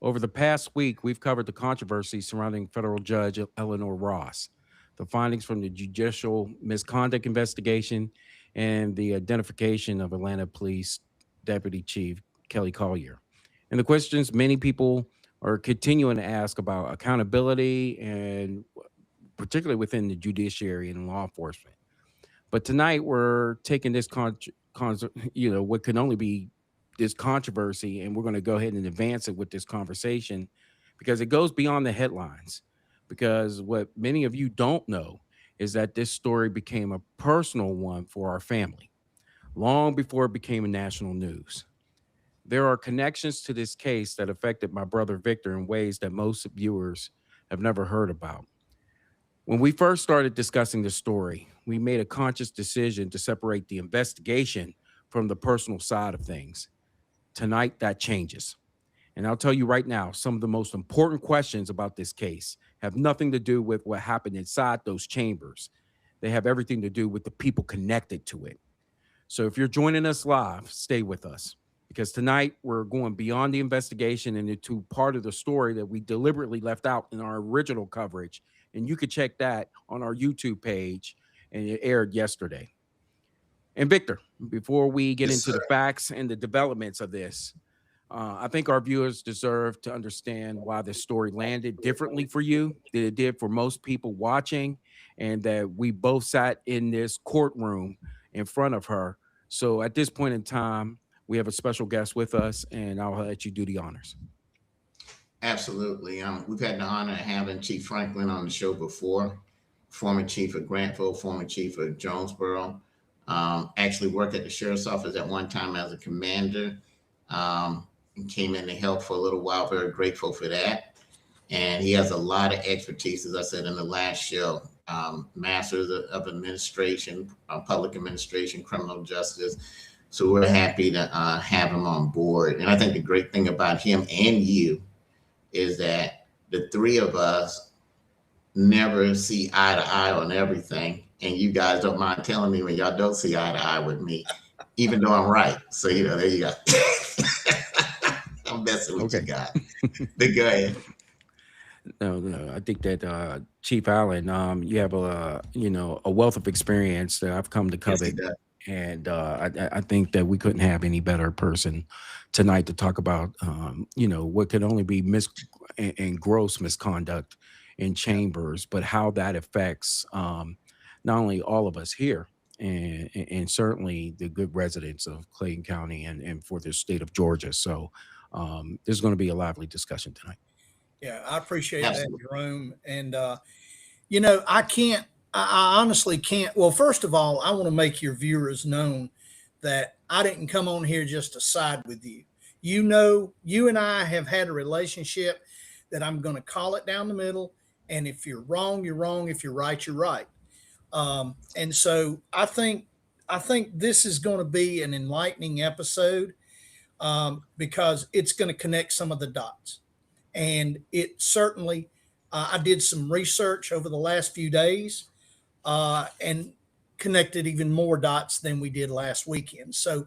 Over the past week, we've covered the controversy surrounding federal judge Eleanor Ross, the findings from the judicial misconduct investigation, and the identification of Atlanta Police Deputy Chief Kelly Collier. And the questions many people are continuing to ask about accountability and particularly within the judiciary and law enforcement. But tonight we're taking this what can only be this controversy, and we're going to go ahead and advance it with this conversation because it goes beyond the headlines. Because what many of you don't know is that this story became a personal one for our family long before it became a national news. There are connections to this case that affected my brother Victor in ways that most viewers have never heard about. When we first started discussing this story, we made a conscious decision to separate the investigation from the personal side of things. Tonight, that changes. And I'll tell you right now, some of the most important questions about this case have nothing to do with what happened inside those chambers. They have everything to do with the people connected to it. So if you're joining us live, stay with us because tonight we're going beyond the investigation and into part of the story that we deliberately left out in our original coverage. And you can check that on our YouTube page, and it aired yesterday. And Victor, before we get into the facts and the developments of this, I think our viewers deserve to understand why this story landed differently for you than it did for most people watching, and that we both sat in this courtroom in front of her. So at this point in time, we have a special guest with us, and I'll let you do the honors. Absolutely. We've had the honor of having Chief Franklin on the show before, former chief of Grantville, former chief of Jonesboro. Actually worked at the sheriff's office at one time as a commander. And came in to help for a little while. Very grateful for that. And he has a lot of expertise, as I said in the last show, masters of administration, public administration, criminal justice. So we're happy to have him on board. And I think the great thing about him and you is that the three of us never see eye to eye on everything. And you guys don't mind telling me when y'all don't see eye to eye with me, even though I'm right. So, there you go. I'm messing with you guys. But go ahead. No, I think that Chief Allen, you have a wealth of experience that I've come to covet, and I think that we couldn't have any better person tonight to talk about, what could only be and gross misconduct in chambers, but how that affects not only all of us here, and certainly the good residents of Clayton County and for the state of Georgia. So there's going to be a lively discussion tonight. Yeah, I appreciate that, Jerome. And, I honestly can't. Well, first of all, I want to make your viewers known that I didn't come on here just to side with you. You and I have had a relationship that I'm going to call it down the middle. And if you're wrong, you're wrong. If you're right, you're right. And so I think this is going to be an enlightening episode because it's going to connect some of the dots. And it certainly, I did some research over the last few days and connected even more dots than we did last weekend. So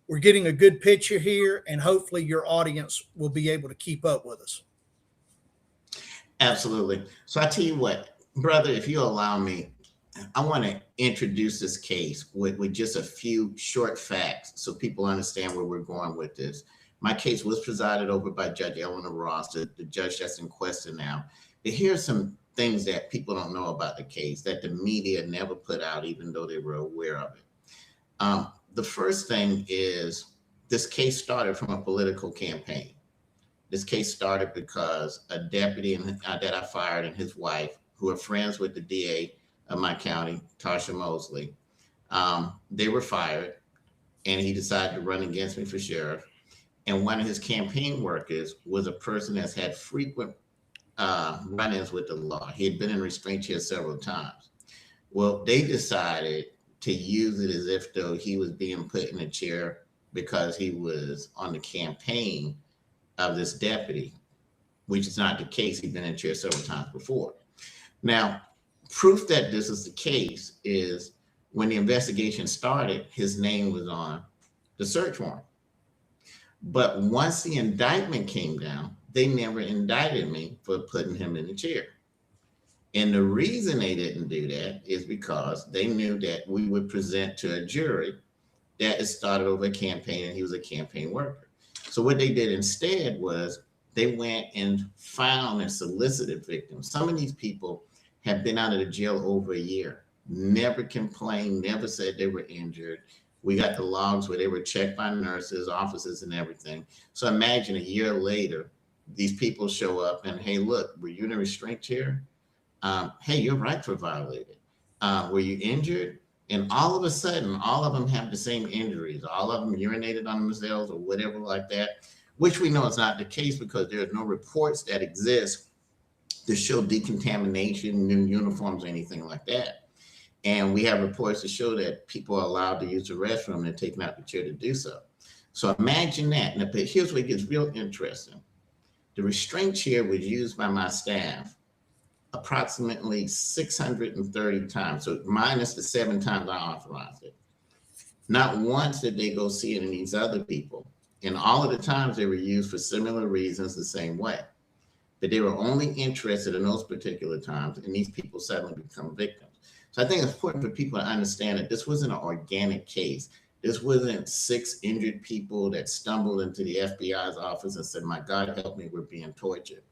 we're getting a good picture here, and hopefully your audience will be able to keep up with us. Absolutely. So I tell you what, brother, if you allow me, I want to introduce this case with just a few short facts so people understand where we're going with this. My case was presided over by Judge Eleanor Ross, the judge that's in question now. But here's some things that people don't know about the case that the media never put out, even though they were aware of it. The first thing is this case started from a political campaign. This case started because a deputy that I fired and his wife, who are friends with the DA of my county, Tasha Mosley, they were fired, and he decided to run against me for sheriff. And one of his campaign workers was a person that's had frequent run-ins with the law. He had been in restraint here several times. Well, they decided to use it as if though he was being put in a chair because he was on the campaign of this deputy, which is not the case. He'd been in chair several times before. Now, proof that this is the case is when the investigation started, his name was on the search warrant. But once the indictment came down, they never indicted me for putting him in the chair. And the reason they didn't do that is because they knew that we would present to a jury that it started over a campaign and he was a campaign worker. So what they did instead was they went and found and solicited victims. Some of these people have been out of the jail over a year, never complained, never said they were injured. We got the logs where they were checked by nurses, officers, and everything. So imagine a year later, these people show up and, hey, look, were you in a restraint chair? Hey, your rights were violated. Were you injured? And all of a sudden, all of them have the same injuries. All of them urinated on themselves or whatever like that, which we know is not the case because there are no reports that exist to show decontamination, new uniforms, or anything like that. And we have reports to show that people are allowed to use the restroom and they're taken out the chair to do so. So imagine that. Now, here's where it gets real interesting. The restraint chair was used by my staff approximately 630 times. So minus the 7 times I authorized it. Not once did they go see it in these other people. And all of the times they were used for similar reasons the same way. But they were only interested in those particular times, and these people suddenly become victims. So I think it's important for people to understand that this wasn't an organic case. This wasn't 6 injured people that stumbled into the FBI's office and said, my God, help me, we're being tortured.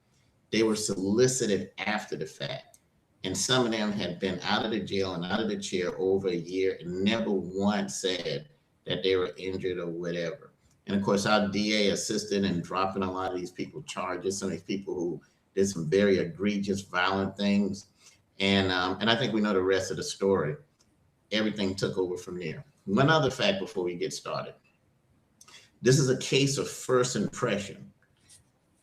They were solicited after the fact. And some of them had been out of the jail and out of the chair over a year and never once said that they were injured or whatever. And of course, our DA assisted in dropping a lot of these people charges, some of these people who did some very egregious, violent things. And I think we know the rest of the story. Everything took over from there. One other fact before we get started. This is a case of first impression.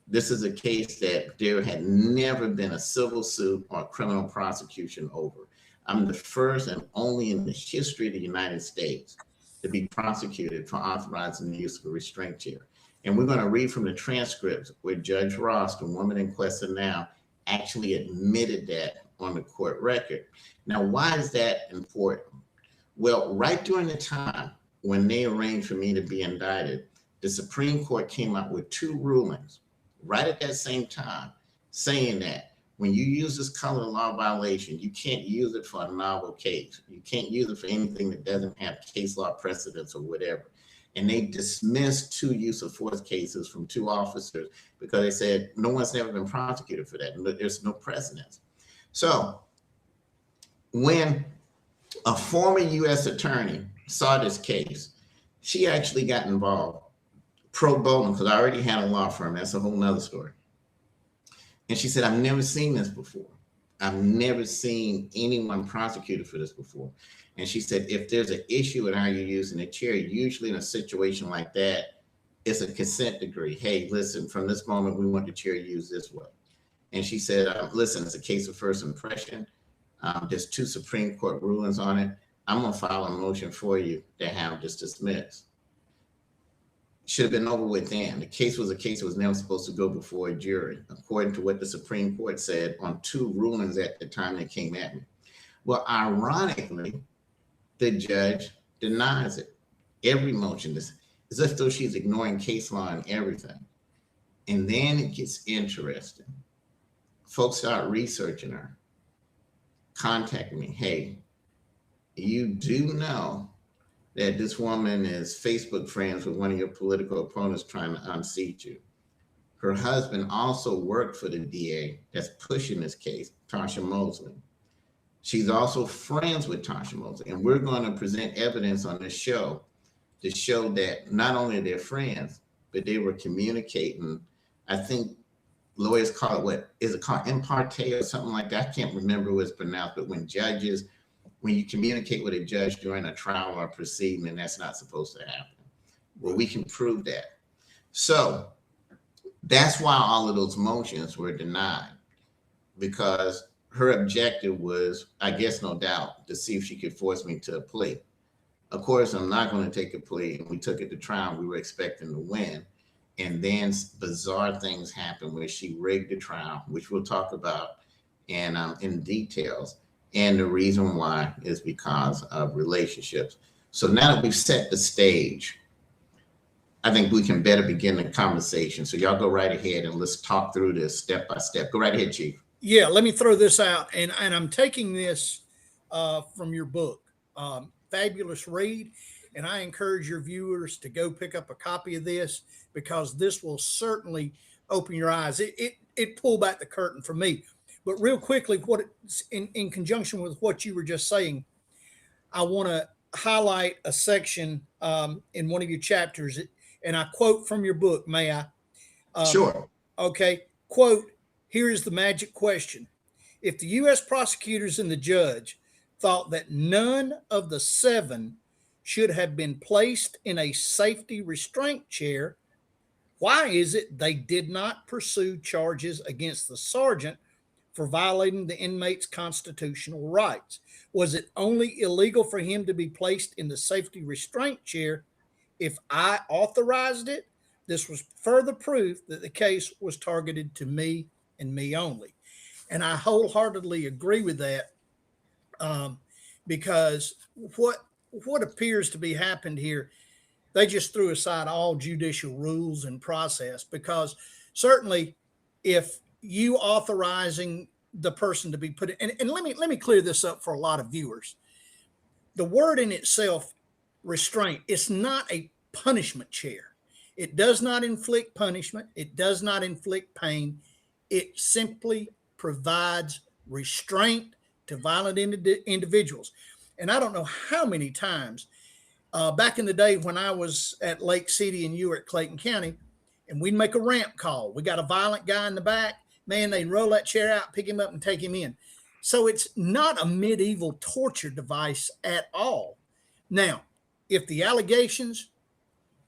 This is a case that there had never been a civil suit or a criminal prosecution over. I'm the first and only in the history of the United States to be prosecuted for authorizing the use of a restraint chair. And we're going to read from the transcripts where Judge Ross, the woman in question now, actually admitted that on the court record. Now, why is that important? Well, right during the time when they arranged for me to be indicted, the Supreme Court came out with 2 rulings right at that same time saying that when you use this color law violation, you can't use it for a novel case. You can't use it for anything that doesn't have case law precedents or whatever. And they dismissed 2 use of force cases from 2 officers because they said no one's never been prosecuted for that. There's no precedence. So when a former U.S. attorney saw this case, she actually got involved pro bono because I already had a law firm. That's a whole nother story. And she said, I've never seen this before. I've never seen anyone prosecuted for this before. And she said, if there's an issue with how you're using a chair, usually in a situation like that, it's a consent decree. Hey, listen, from this moment, we want the chair used this way. And she said, listen, it's a case of first impression. There's 2 Supreme Court rulings on it. I'm going to file a motion for you to have this dismissed. Should have been over with then. The case was a case that was never supposed to go before a jury, according to what the Supreme Court said on 2 rulings at the time they came at me. Well, ironically, the judge denies it. Every motion is as if though she's ignoring case law and everything. And then it gets interesting. Folks start researching her, contact me. Hey, you do know that this woman is Facebook friends with one of your political opponents trying to unseat you. Her husband also worked for the DA that's pushing this case, Tasha Mosley. She's also friends with Tasha Mosley. And we're going to present evidence on this show to show that not only are they friends, but they were communicating. I think lawyers call it, what is it called? Imparté or something like that. I can't remember what it's pronounced, but when you communicate with a judge during a trial or a proceeding, and that's not supposed to happen. Well, we can prove that. So that's why all of those motions were denied, because her objective was, I guess, no doubt, to see if she could force me to a plea. Of course, I'm not going to take a plea. And we took it to trial. We were expecting to win. And then bizarre things happened where she rigged the trial, which we'll talk about in details. And the reason why is because of relationships. So now that we've set the stage, I think we can better begin the conversation. So y'all go right ahead and let's talk through this step by step. Go right ahead, Chief. Yeah, let me throw this out, and I'm taking this from your book, fabulous read, and I encourage your viewers to go pick up a copy of this because this will certainly open your eyes. It pulled back the curtain for me. But real quickly, in conjunction with what you were just saying, I want to highlight a section in one of your chapters, and I quote from your book. May I? Sure. Okay. Quote, here is the magic question. If the U.S. prosecutors and the judge thought that none of the 7 should have been placed in a safety restraint chair, why is it they did not pursue charges against the sergeant for violating the inmate's constitutional rights? Was it only illegal for him to be placed in the safety restraint chair if I authorized it? This was further proof that the case was targeted to me and me only. And I wholeheartedly agree with that, because what appears to be happened here, they just threw aside all judicial rules and process, because certainly if you authorizing the person to be put in, and let me clear this up for a lot of viewers. The word in itself, restraint, it's not a punishment chair. It does not inflict punishment. It does not inflict pain. It simply provides restraint to violent individuals. And I don't know how many times back in the day when I was at Lake City and you were at Clayton County, and we'd make a ramp call. We got a violent guy in the back. Man, they'd roll that chair out, pick him up, and take him in. So it's not a medieval torture device at all. Now, if the allegations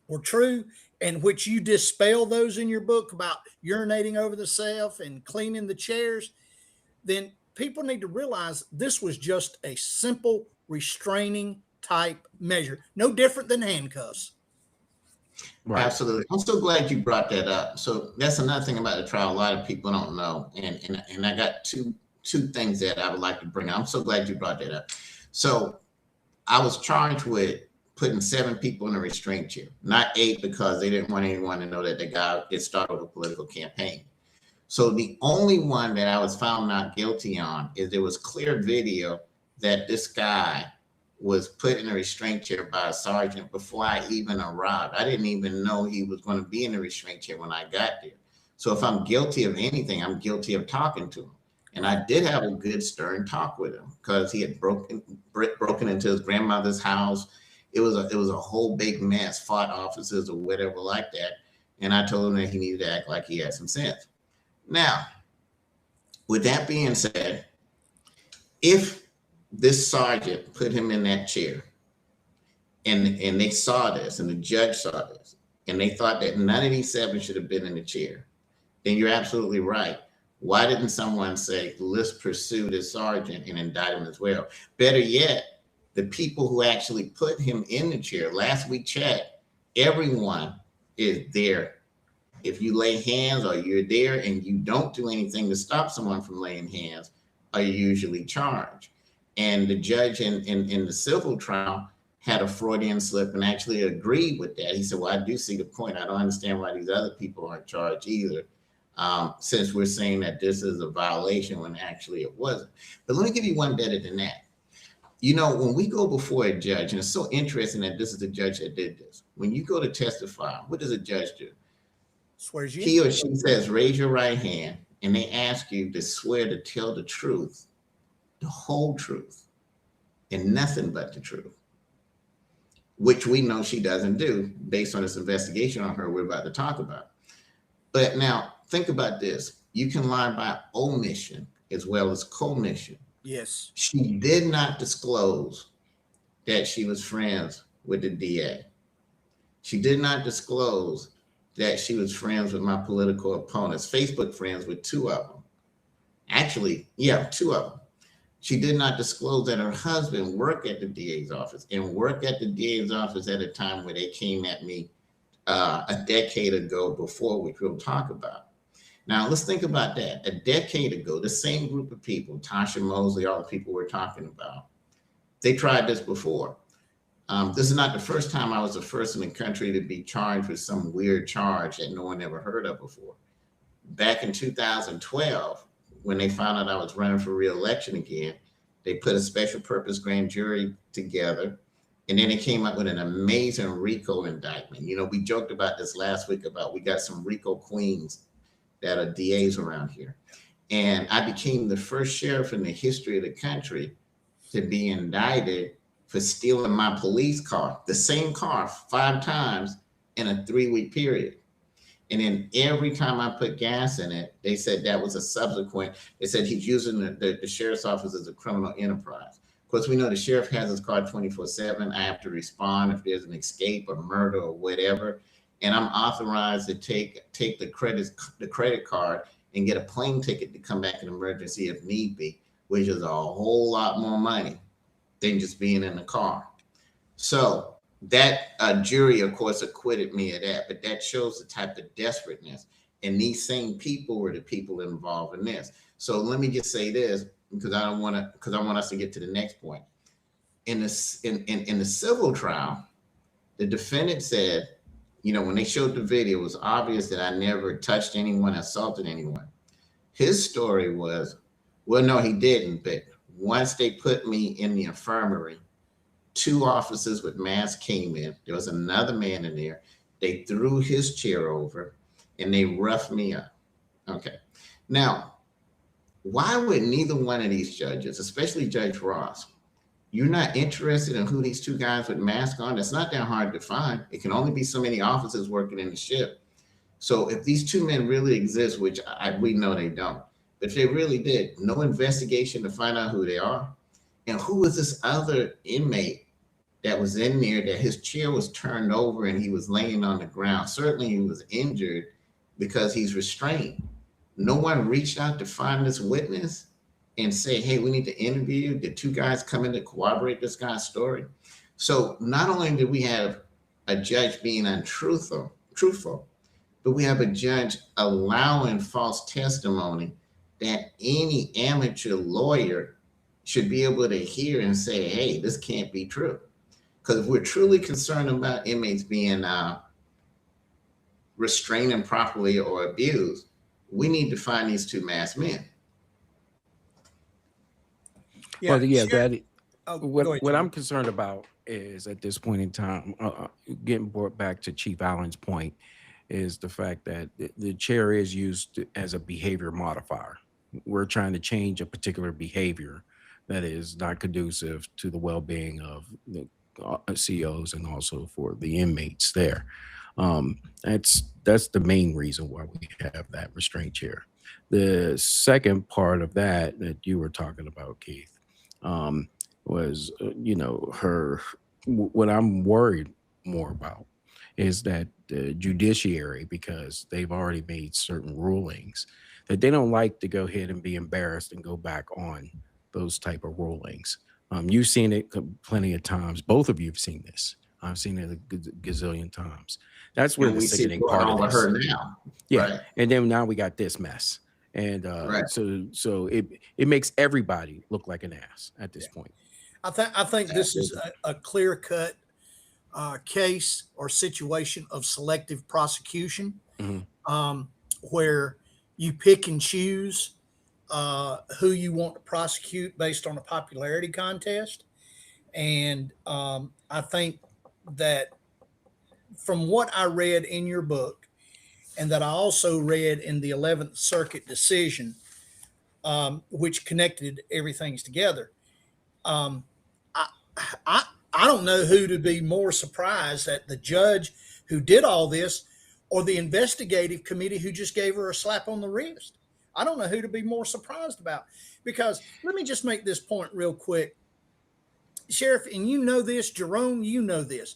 were true, and which you dispel those in your book about urinating over the self and cleaning the chairs, then people need to realize this was just a simple restraining type measure, no different than handcuffs. Right. Absolutely. I'm so glad you brought that up. So that's another thing about the trial a lot of people don't know. And I got two things that I would like to bring up. I'm so glad you brought that up. So I was charged with putting 7 people in a restraint chair, not 8, because they didn't want anyone to know that the guy had started a political campaign. So the only one that I was found not guilty on is there was clear video that this guy was put in a restraint chair by a sergeant before I even arrived. I didn't even know he was going to be in a restraint chair when I got there. So if I'm guilty of anything, I'm guilty of talking to him. And I did have a good stern talk with him because he had broken into his grandmother's house. It was a whole big mess, fought officers or whatever like that. And I told him that he needed to act like he had some sense. Now, with that being said, if this sergeant put him in that chair and they saw this and the judge saw this and they thought that none of these 7 should have been in the chair, then you're absolutely right. Why didn't someone say, let's pursue this sergeant and indict him as well? Better yet, the people who actually put him in the chair, last we checked, everyone is there. If you lay hands or you're there and you don't do anything to stop someone from laying hands, are you usually charged? And the judge in the civil trial had a Freudian slip and actually agreed with that. He said, well, I do see the point. I don't understand why these other people aren't charged either, since we're saying that this is a violation when actually it wasn't. But let me give you one better than that. You know, when we go before a judge, and it's so interesting that this is the judge that did this. When you go to testify, what does a judge do? Swears you. He or she says, raise your right hand, and they ask you to swear to tell the truth, the whole truth, and nothing but the truth, which we know she doesn't do based on this investigation on her we're about to talk about. But now think about this. You can lie by omission as well as commission. Yes. She did not disclose that she was friends with the DA. She did not disclose that she was friends with my political opponents, Facebook friends with 2 of them. Actually, yeah, 2 of them. She did not disclose that her husband worked at the DA's office and worked at the DA's office at a time where they came at me a decade ago before, which we'll talk about. Now, let's think about that. A decade ago, the same group of people, Tasha Mosley, all the people we're talking about, they tried this before. This is not the first time I was the first in the country to be charged with some weird charge that no one ever heard of before. Back in 2012, when they found out I was running for re-election again, they put a special purpose grand jury together, and then they came up with an amazing RICO indictment. You know, we joked about this last week about we got some RICO queens that are DAs around here. And I became the first sheriff in the history of the country to be indicted for stealing my police car, the same car, 5 times in a 3-week period. And then every time I put gas in it, they said that was a subsequent. They said he's using the sheriff's office as a criminal enterprise. Of course, we know the sheriff has his car 24/7. I have to respond if there's an escape or murder or whatever. And I'm authorized to take the credit card and get a plane ticket to come back in emergency if need be, which is a whole lot more money than just being in the car. So that jury, of course, acquitted me of that, but that shows the type of desperateness. And these same people were the people involved in this. So let me just say this, because I want us to get to the next point. In the civil trial, the defendant said, you know, when they showed the video, it was obvious that I never touched anyone, assaulted anyone. His story was, well, no, he didn't. But once they put me in the infirmary, 2 officers with masks came in. There was another man in there. They threw his chair over and they roughed me up. Okay. Now, why would neither one of these judges, especially Judge Ross, you're not interested in who these 2 guys with masks on? It's not that hard to find. It can only be so many officers working in the ship. So if these 2 men really exist, which we know they don't, but if they really did, no investigation to find out who they are. And who was this other inmate that was in there that his chair was turned over and he was laying on the ground? Certainly he was injured because he's restrained. No one reached out to find this witness and say, hey, we need to interview you. Did 2 guys come in to corroborate this guy's story? So not only do we have a judge being truthful, but we have a judge allowing false testimony that any amateur lawyer should be able to hear and say, hey, this can't be true. Because if we're truly concerned about inmates being restrained improperly or abused, we need to find these 2 masked men. Yeah, well, yeah, sure. What I'm concerned about is at this point in time, getting brought back to Chief Allen's point, is the fact that the chair is used as a behavior modifier. We're trying to change a particular behavior that is not conducive to the well-being of the COs and also for the inmates there. That's the main reason why we have that restraint chair. The second part of that you were talking about, Keith, was what I'm worried more about is that the judiciary, because they've already made certain rulings, that they don't like to go ahead and be embarrassed and go back on those type of rulings. You've seen it plenty of times. Both of you have seen this. I've seen it a gazillion times. That's where the sickening part of this. Her now. Yeah, right. And then now we got this mess, and right. so it makes everybody look like an ass at this point. I think this is a clear-cut case or situation of selective prosecution, where you pick and choose who you want to prosecute based on a popularity contest. And I think that from what I read in your book, and that I also read in the 11th Circuit decision, which connected everything together, I don't know who to be more surprised at, the judge who did all this or the investigative committee who just gave her a slap on the wrist. I don't know who to be more surprised about, because let me just make this point real quick. Sheriff, and you know this, Jerome, you know this.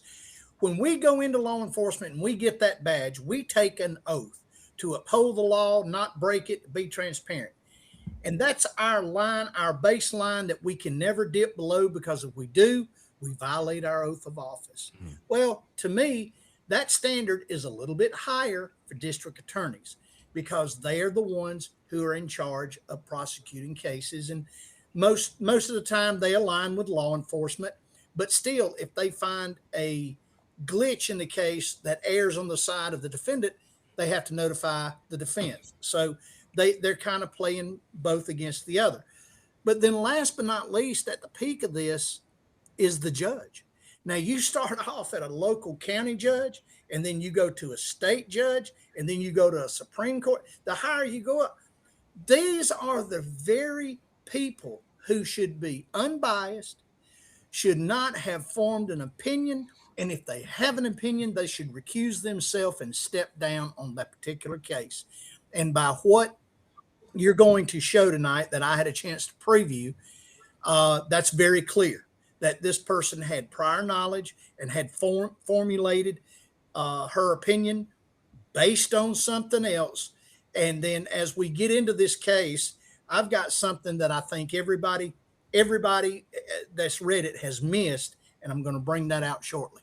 When we go into law enforcement and we get that badge, we take an oath to uphold the law, not break it, to be transparent. And that's our line, our baseline that we can never dip below, because if we do, we violate our oath of office. Well, to me, that standard is a little bit higher for district attorneys, because they are the ones who are in charge of prosecuting cases. And most of the time they align with law enforcement, But still, if they find a glitch in the case that errs on the side of the defendant, they have to notify the defense. So they're kind of playing both against the other. But then last but not least, at the peak of this is the judge. Now you start off at a local county judge, and then you go to a state judge, and then you go to a Supreme Court. The higher you go up, these are the very people who should be unbiased, should not have formed an opinion. And if they have an opinion, they should recuse themselves and step down on that particular case. And by what you're going to show tonight that I had a chance to preview, that's very clear that this person had prior knowledge and had formulated her opinion based on something else. And then as we get into this case, I've got something that I think everybody that's read it has missed, and I'm going to bring that out shortly.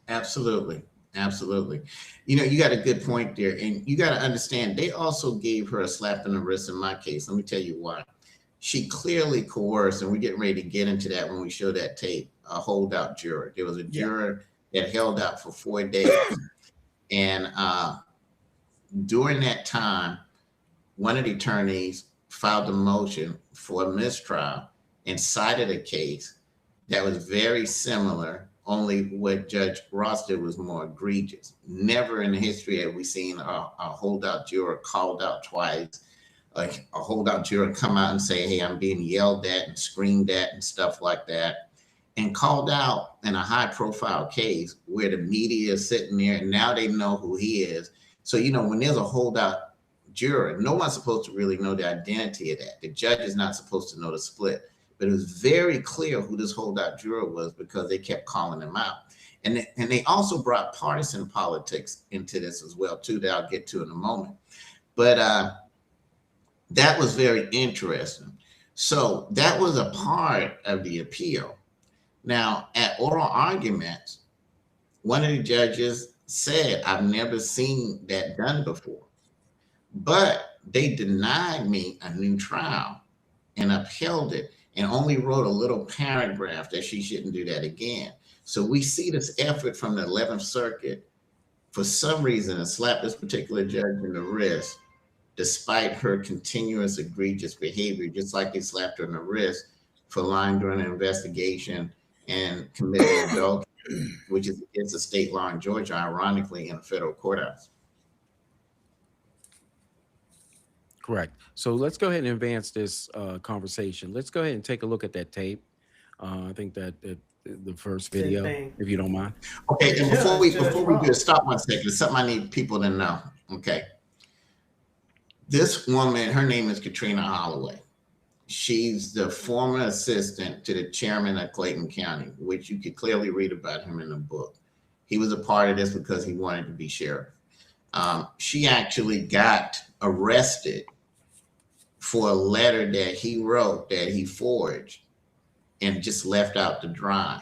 Absolutely. Absolutely. You know, you got a good point there. And you got to understand, they also gave her a slap in the wrist in my case. Let me tell you why. She clearly coerced, and we're getting ready to get into that when we show that tape, a holdout juror. There was a juror that held out for 4 days. And during that time, one of the attorneys filed a motion for a mistrial and cited a case that was very similar, only what Judge Ross did was more egregious. Never in the history have we seen a holdout juror called out twice, like a holdout juror come out and say, hey, I'm being yelled at and screamed at and stuff like that, and called out in a high profile case where the media is sitting there and now they know who he is. So, you know, when there's a holdout juror, no one's supposed to really know the identity of that. The judge is not supposed to know the split. But it was very clear who this holdout juror was because they kept calling him out. And they also brought partisan politics into this as well, too, that I'll get to in a moment. But that was very interesting. So that was a part of the appeal. Now, at oral arguments, one of the judges said, I've never seen that done before. But they denied me a new trial and upheld it, and only wrote a little paragraph that she shouldn't do that again. So we see this effort from the 11th Circuit, for some reason, to slap this particular judge in the wrist, despite her continuous egregious behavior, just like they slapped her in the wrist for lying during an investigation and committing adultery, which is against a state law in Georgia, ironically, in a federal courthouse. Correct. So let's go ahead and advance this conversation. Let's go ahead and take a look at that tape. I think that the first video, if you don't mind. Okay, and before we do it, stop 1 second. There's something I need people to know. Okay. This woman, her name is Katrina Holloway. She's the former assistant to the chairman of Clayton County, which you could clearly read about him in the book. He was a part of this because he wanted to be sheriff. She actually got arrested for a letter that he wrote that he forged and just left out to dry.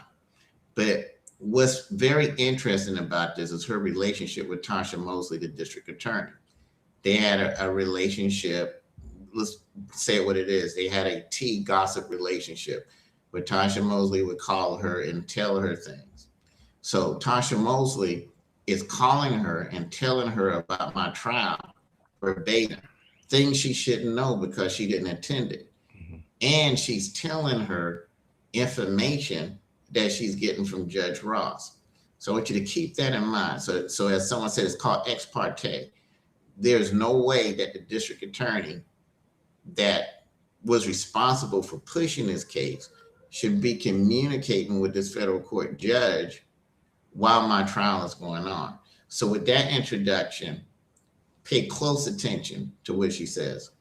But what's very interesting about this is her relationship with Tasha Mosley, the district attorney. They had a relationship, let's say it what it is. They had a tea gossip relationship where Tasha Mosley would call her and tell her things. So Tasha Mosley is calling her and telling her about my trial verbatim, things she shouldn't know because she didn't attend it. Mm-hmm. And she's telling her information that she's getting from Judge Ross. So I want you to keep that in mind. So as someone said, it's called ex parte. There's no way that the district attorney that was responsible for pushing this case should be communicating with this federal court judge while my trial is going on. So with that introduction, pay close attention to what she says.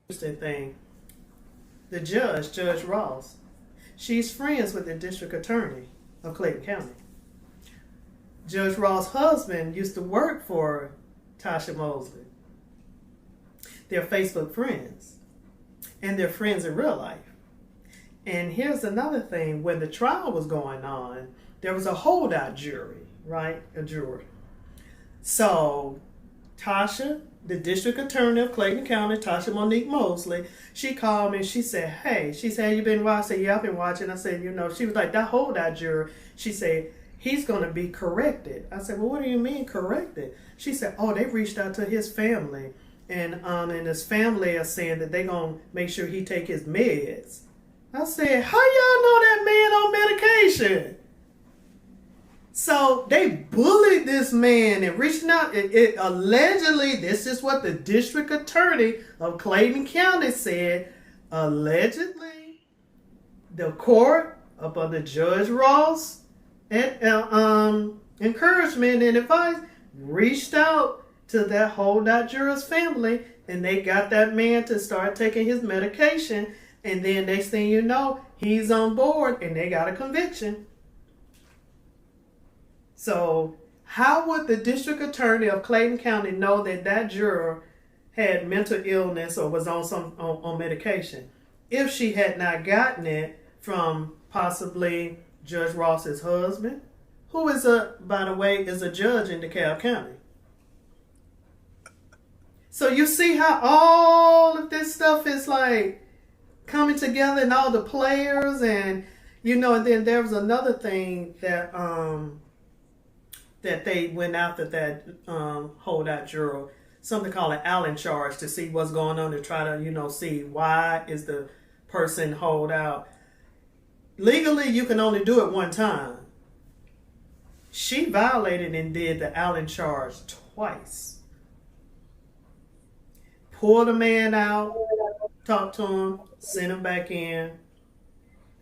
Interesting thing. The judge, Judge Ross, she's friends with the district attorney of Clayton County. Judge Ross' husband used to work for Tasha Mosley. They're Facebook friends, and they're friends in real life. And here's another thing. When the trial was going on, there was a holdout jury, right? A juror. So Tasha, the district attorney of Clayton County, Tasha Monique Mosley, she called me and she said, hey, she said, you been watching? I said, yeah, I've been watching. I said, she was like, that holdout juror, she said, he's going to be corrected. I said, well, what do you mean corrected? She said, oh, they reached out to his family. And his family are saying that they're going to make sure he take his meds. I said, how y'all know that man on medication? So they bullied this man and reaching out. It allegedly, this is what the district attorney of Clayton County said. Allegedly, the court, up under Judge Ross, and encouragement and advice, reached out to that holdout juror's family, and they got that man to start taking his medication. And then next thing you know, he's on board, and they got a conviction. So how would the district attorney of Clayton County know that that juror had mental illness or was on medication if she had not gotten it from possibly Judge Ross's husband, who is by the way, is a judge in DeKalb County? So you see how all of this stuff is like coming together, and all the players, and and then there was another thing that that they went after that holdout juror, something called an Allen charge, to see what's going on, to try to, see why is the person hold out. Legally, you can only do it one time. She violated and did the Allen charge twice. Pulled a man out, talked to him, sent him back in.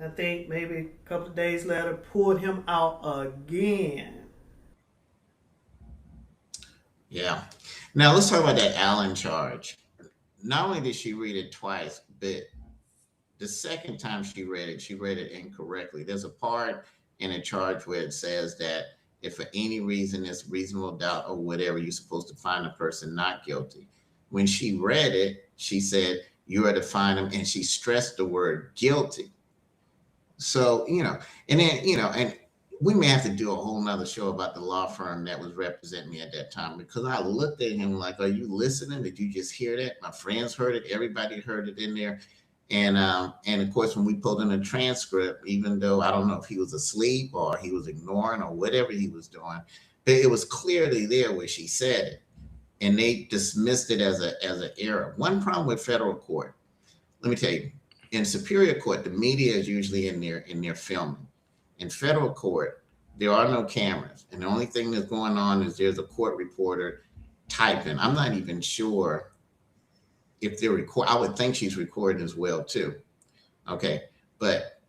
I think maybe a couple of days later, pulled him out again. Yeah. Now let's talk about that Allen charge. Not only did she read it twice, but the second time she read it incorrectly. There's a part in a charge where it says that if for any reason there's reasonable doubt or whatever, you're supposed to find the person not guilty. When she read it, she said, you are to find him, and she stressed the word guilty. So, and then, and we may have to do a whole nother show about the law firm that was representing me at that time, because I looked at him like, are you listening? Did you just hear that? My friends heard it. Everybody heard it in there. And of course, when we pulled in a transcript, even though I don't know if he was asleep or he was ignoring or whatever he was doing, but it was clearly there where she said it, and they dismissed it as an error. One problem with federal court, let me tell you, in superior court, the media is usually in there filming. In federal court, there are no cameras, and the only thing that's going on is there's a court reporter typing. I'm not even sure if they're recording. I would think she's recording as well too. Okay, but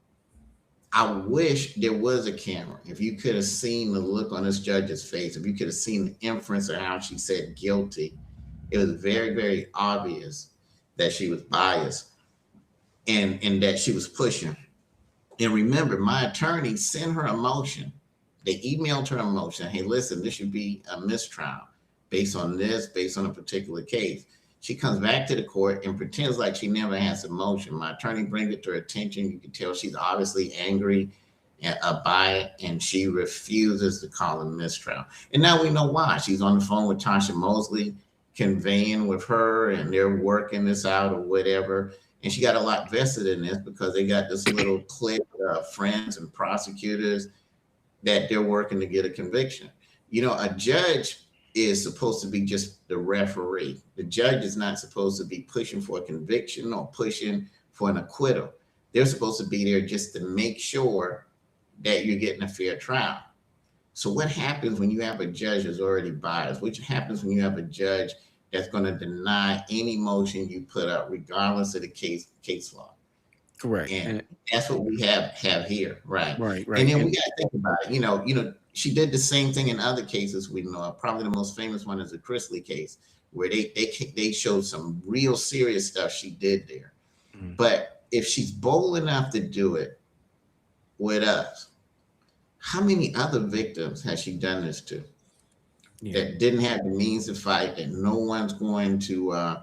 I wish there was a camera. If you could have seen the look on this judge's face, if you could have seen the inference of how she said guilty, it was very, very obvious that she was biased and that she was pushing. And remember, my attorney sent her a motion. They emailed her a motion. Hey, listen, this should be a mistrial based on this, based on a particular case. She comes back to the court and pretends like she never has a motion. My attorney brings it to her attention. You can tell she's obviously angry by it, and she refuses to call a mistrial. And now we know why. She's on the phone with Tasha Mosley, conveying with her, and they're working this out or whatever. And she got a lot vested in this because they got this little clique of friends and prosecutors that they're working to get a conviction. A judge is supposed to be just the referee. The judge is not supposed to be pushing for a conviction or pushing for an acquittal. They're supposed to be there just to make sure that you're getting a fair trial. So what happens when you have a judge that's already biased? What happens when you have a judge that's going to deny any motion you put up, regardless of the case law? Correct. And that's what we have here, right? Right. And then we got to think about it. She did the same thing in other cases we know of. Probably the most famous one is the Chrisley case, where they showed some real serious stuff she did there. Mm-hmm. But if she's bold enough to do it with us, how many other victims has she done this to? Yeah. That didn't have the means to fight, that no one's going to,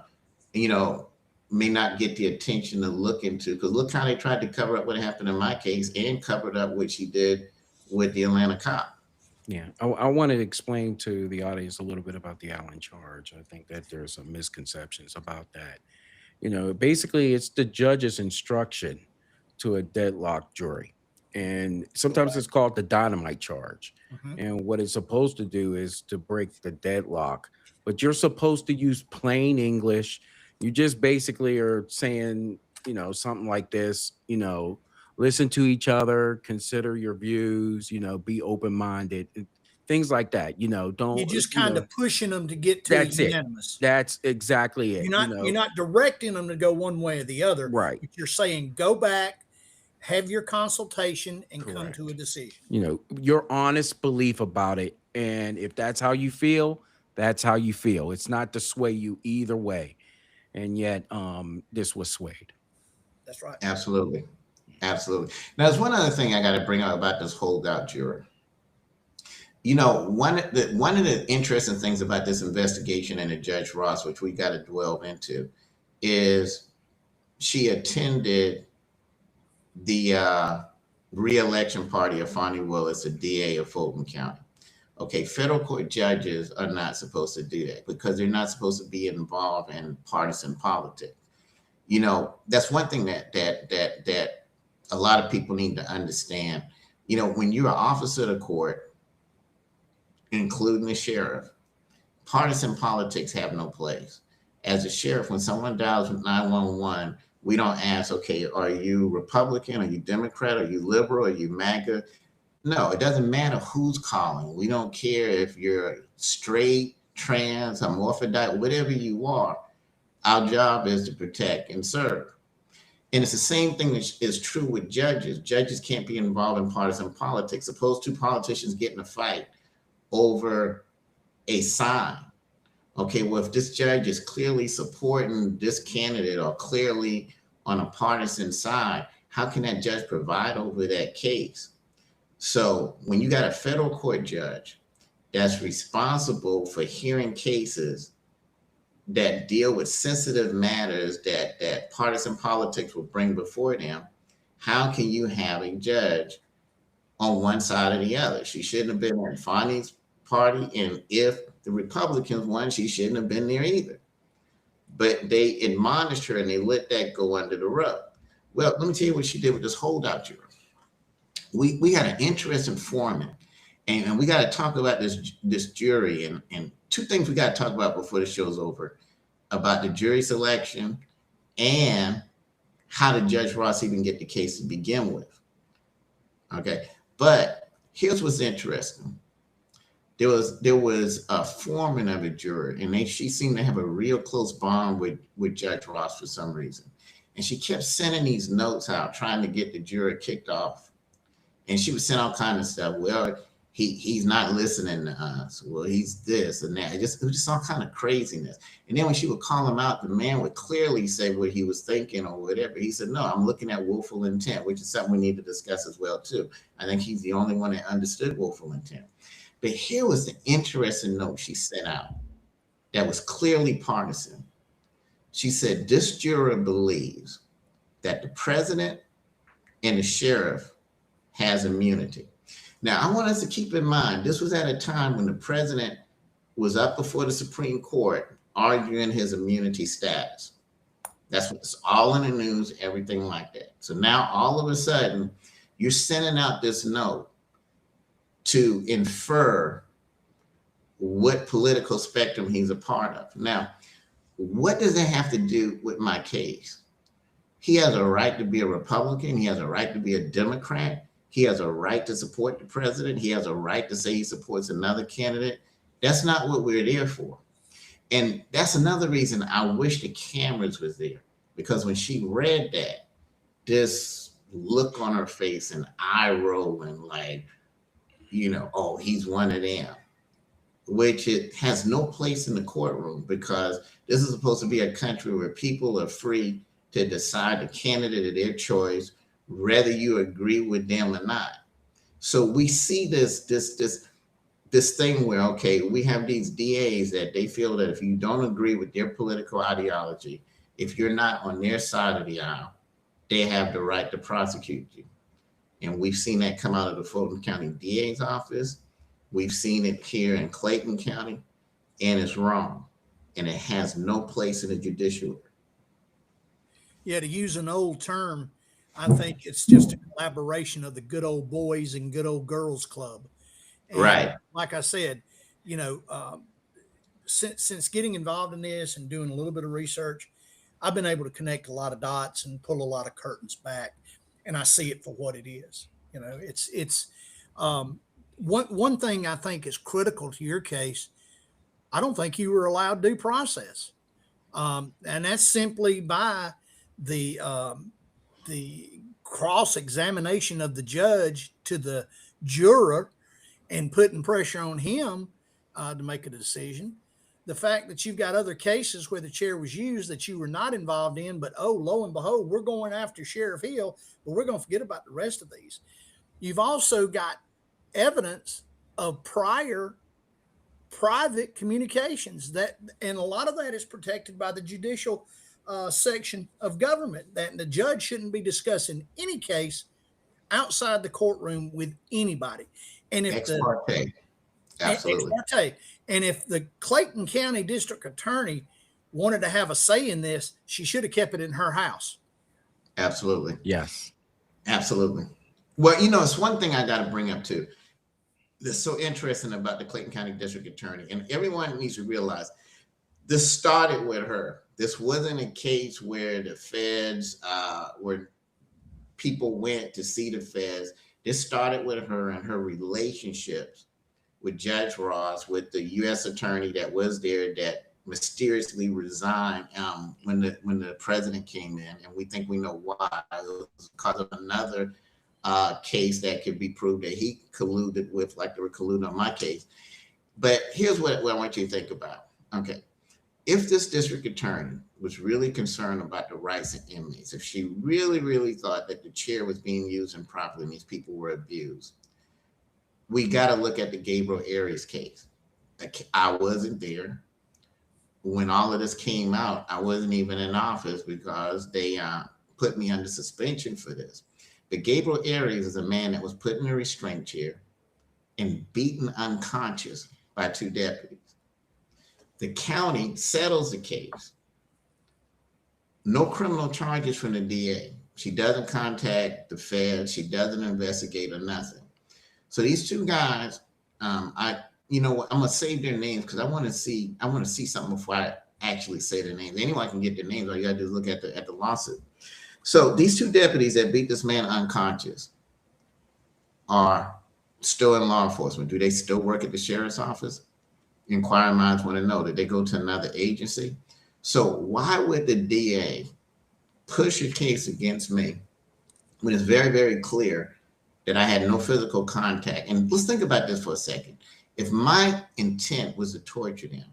may not get the attention to look into, because look how they tried to cover up what happened in my case and covered up what she did with the Atlanta cop. Yeah, I want to explain to the audience a little bit about the Allen charge. I think that there's some misconceptions about that. Basically, it's the judge's instruction to a deadlocked jury. And sometimes it's called the dynamite charge. Mhm. And what it's supposed to do is to break the deadlock. But you're supposed to use plain English. You just basically are saying, something like this, listen to each other, consider your views, be open minded, things like that. You're Don't, just kind of pushing them to get to a that's it. unanimous. That's exactly it. You're not directing them to go one way or the other, Right. but you're saying go back, have your consultation, and come to a Correct. decision. Your honest belief about it. And if that's how you feel, that's how you feel. It's not to sway you either way. And yet, this was swayed. That's right. Absolutely. Absolutely. Now, there's one other thing I got to bring up about this holdout juror. One of the interesting things about this investigation and Judge Ross, which we got to dwell into, is she attended the re-election party of Fonnie Willis, the DA of Fulton County. Okay, federal court judges are not supposed to do that because they're not supposed to be involved in partisan politics. That's one thing that a lot of people need to understand. When you're an officer of the court, including the sheriff, partisan politics have no place. As a sheriff, when someone dials with 911, we don't ask, okay, are you Republican? Are you Democrat? Are you liberal? Are you MAGA? No, it doesn't matter who's calling. We don't care if you're straight, trans, hermaphrodite, whatever you are. Our job is to protect and serve. And it's the same thing that is true with judges. Judges can't be involved in partisan politics. Suppose two politicians get in a fight over a sign. Okay, well, if this judge is clearly supporting this candidate or clearly on a partisan side, how can that judge provide over that case? So when you got a federal court judge that's responsible for hearing cases that deal with sensitive matters that partisan politics will bring before them, how can you have a judge on one side or the other? She shouldn't have been in Fonnie's party, and if the Republicans won, she shouldn't have been there either. But they admonished her and they let that go under the rug. Well, let me tell you what she did with this holdout juror. We got an interesting foreman, and we got to talk about this jury and two things we got to talk about before the show's over, about the jury selection and how did Judge Ross even get the case to begin with. Okay, but here's what's interesting. There was a foreman of a juror, and she seemed to have a real close bond with Judge Ross for some reason. And she kept sending these notes out trying to get the juror kicked off. And she would send all kinds of stuff. Well, he's not listening to us. Well, he's this and that. It was just all kind of craziness. And then when she would call him out, the man would clearly say what he was thinking or whatever. He said, no, I'm looking at willful intent, which is something we need to discuss as well, too. I think he's the only one that understood willful intent. But here was the interesting note she sent out that was clearly partisan. She said, this juror believes that the president and the sheriff has immunity. Now, I want us to keep in mind, this was at a time when the president was up before the Supreme Court arguing his immunity status. That's what's all in the news, everything like that. So now all of a sudden, you're sending out this note to infer what political spectrum he's a part of. Now, what does that have to do with my case? He has a right to be a Republican. He has a right to be a Democrat. He has a right to support the president. He has a right to say he supports another candidate. That's not what we're there for. And that's another reason I wish the cameras was there, because when she read that, this look on her face and eye rolling like, oh, he's one of them, which it has no place in the courtroom, because this is supposed to be a country where people are free to decide the candidate of their choice, whether you agree with them or not. So we see this thing where, okay, we have these DAs that they feel that if you don't agree with their political ideology, if you're not on their side of the aisle, they have the right to prosecute you. And we've seen that come out of the Fulton County DA's office. We've seen it here in Clayton County, and it's wrong. And it has no place in the judiciary. Yeah, to use an old term, I think it's just a collaboration of the good old boys and good old girls club. And Right. like I said, you know, since getting involved in this and doing a little bit of research, I've been able to connect a lot of dots and pull a lot of curtains back, and I see it for what it is. You know, it's one thing I think is critical to your case. I don't think you were allowed due process, and that's simply by the cross examination of the judge to the juror and putting pressure on him to make a decision. The fact that you've got other cases where the chair was used that you were not involved in, but oh, lo and behold, we're going after Sheriff Hill, but we're going to forget about the rest of these. You've also got evidence of prior private communications that, and a lot of that is protected by the judicial section of government, that the judge shouldn't be discussing any case outside the courtroom with anybody. And if Ex parte. Absolutely. Ex parte, and if the Clayton County District Attorney wanted to have a say in this, she should have kept it in her house. Absolutely. Yes. Absolutely. Well, you know, it's one thing I got to bring up too. That's so interesting about the Clayton County District Attorney, and everyone needs to realize this started with her. This wasn't a case where the feds, where people went to see the feds. This started with her and her relationships with Judge Ross, with the U.S. attorney that was there that mysteriously resigned when the president came in, and we think we know why. It was because of another case that could be proved that he colluded with, like they were colluding on my case. But here's what I want you to think about. Okay, if this district attorney was really concerned about the rights of inmates, if she really, really thought that the chair was being used improperly and these people were abused, we got to look at the Gabriel Aries case. I wasn't there when all of this came out. I wasn't even in office because they put me under suspension for this. But Gabriel Aries is a man that was put in a restraint chair and beaten unconscious by two deputies. The county settles the case. No criminal charges from the DA. She doesn't contact the feds. She doesn't investigate or nothing. So these two guys, you know what? I'm gonna save their names because I want to see something before I actually say their names. Anyone can get their names. All you gotta do is look at the lawsuit. So these two deputies that beat this man unconscious are still in law enforcement. Do they still work at the sheriff's office? Inquiring minds want to know. Did they go to another agency? So why would the DA push a case against me when it's very, very clear that I had no physical contact? And let's think about this for a second. If my intent was to torture them,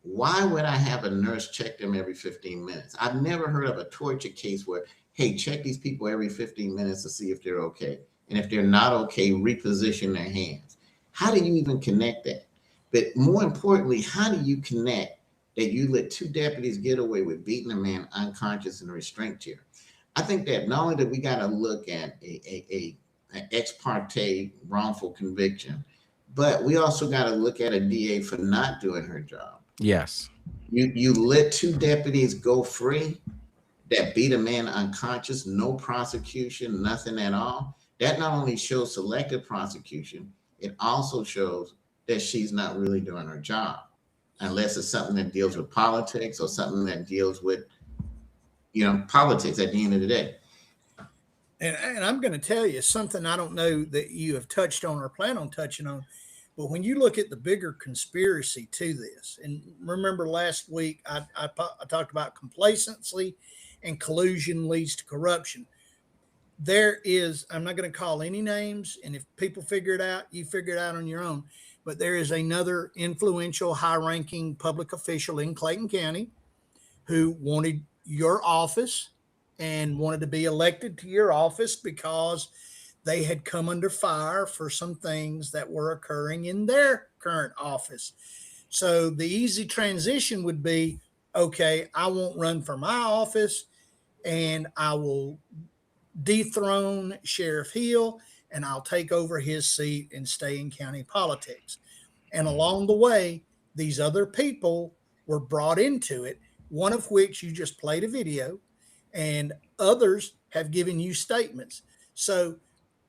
why would I have a nurse check them every 15 minutes? I've never heard of a torture case where, hey, check these people every 15 minutes to see if they're okay. And if they're not okay, reposition their hands. How do you even connect that? But more importantly, how do you connect that you let two deputies get away with beating a man unconscious in a restraint chair? I think that not only that we got to look at an ex parte wrongful conviction, but we also got to look at a DA for not doing her job. Yes. You let two deputies go free that beat a man unconscious, no prosecution, nothing at all. That not only shows selective prosecution, it also shows that she's not really doing her job, unless it's something that deals with politics or something that deals with, you know, politics at the end of the day. And I'm going to tell you something I don't know that you have touched on or plan on touching on, but when you look at the bigger conspiracy to this, and remember last week I talked about complacency and collusion leads to corruption. There is, I'm not going to call any names, and if people figure it out, you figure it out on your own, but there is another influential, high-ranking public official in Clayton County who wanted your office and wanted to be elected to your office because they had come under fire for some things that were occurring in their current office. So the easy transition would be, okay, I won't run for my office and I will dethrone Sheriff Hill and I'll take over his seat and stay in county politics. And along the way, these other people were brought into it, one of which you just played a video, and others have given you statements. So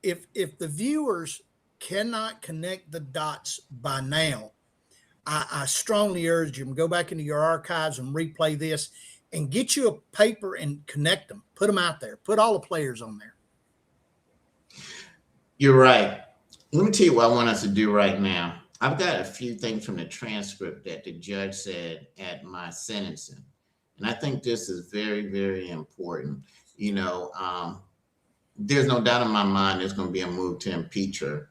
if the viewers cannot connect the dots by now, I strongly urge you to go back into your archives and replay this and get you a paper and connect them. Put them out there. Put all the players on there. You're right. Let me tell you what I want us to do right now. I've got a few things from the transcript that the judge said at my sentencing. And I think this is very, very important. You know, there's no doubt in my mind there's going to be a move to impeach her.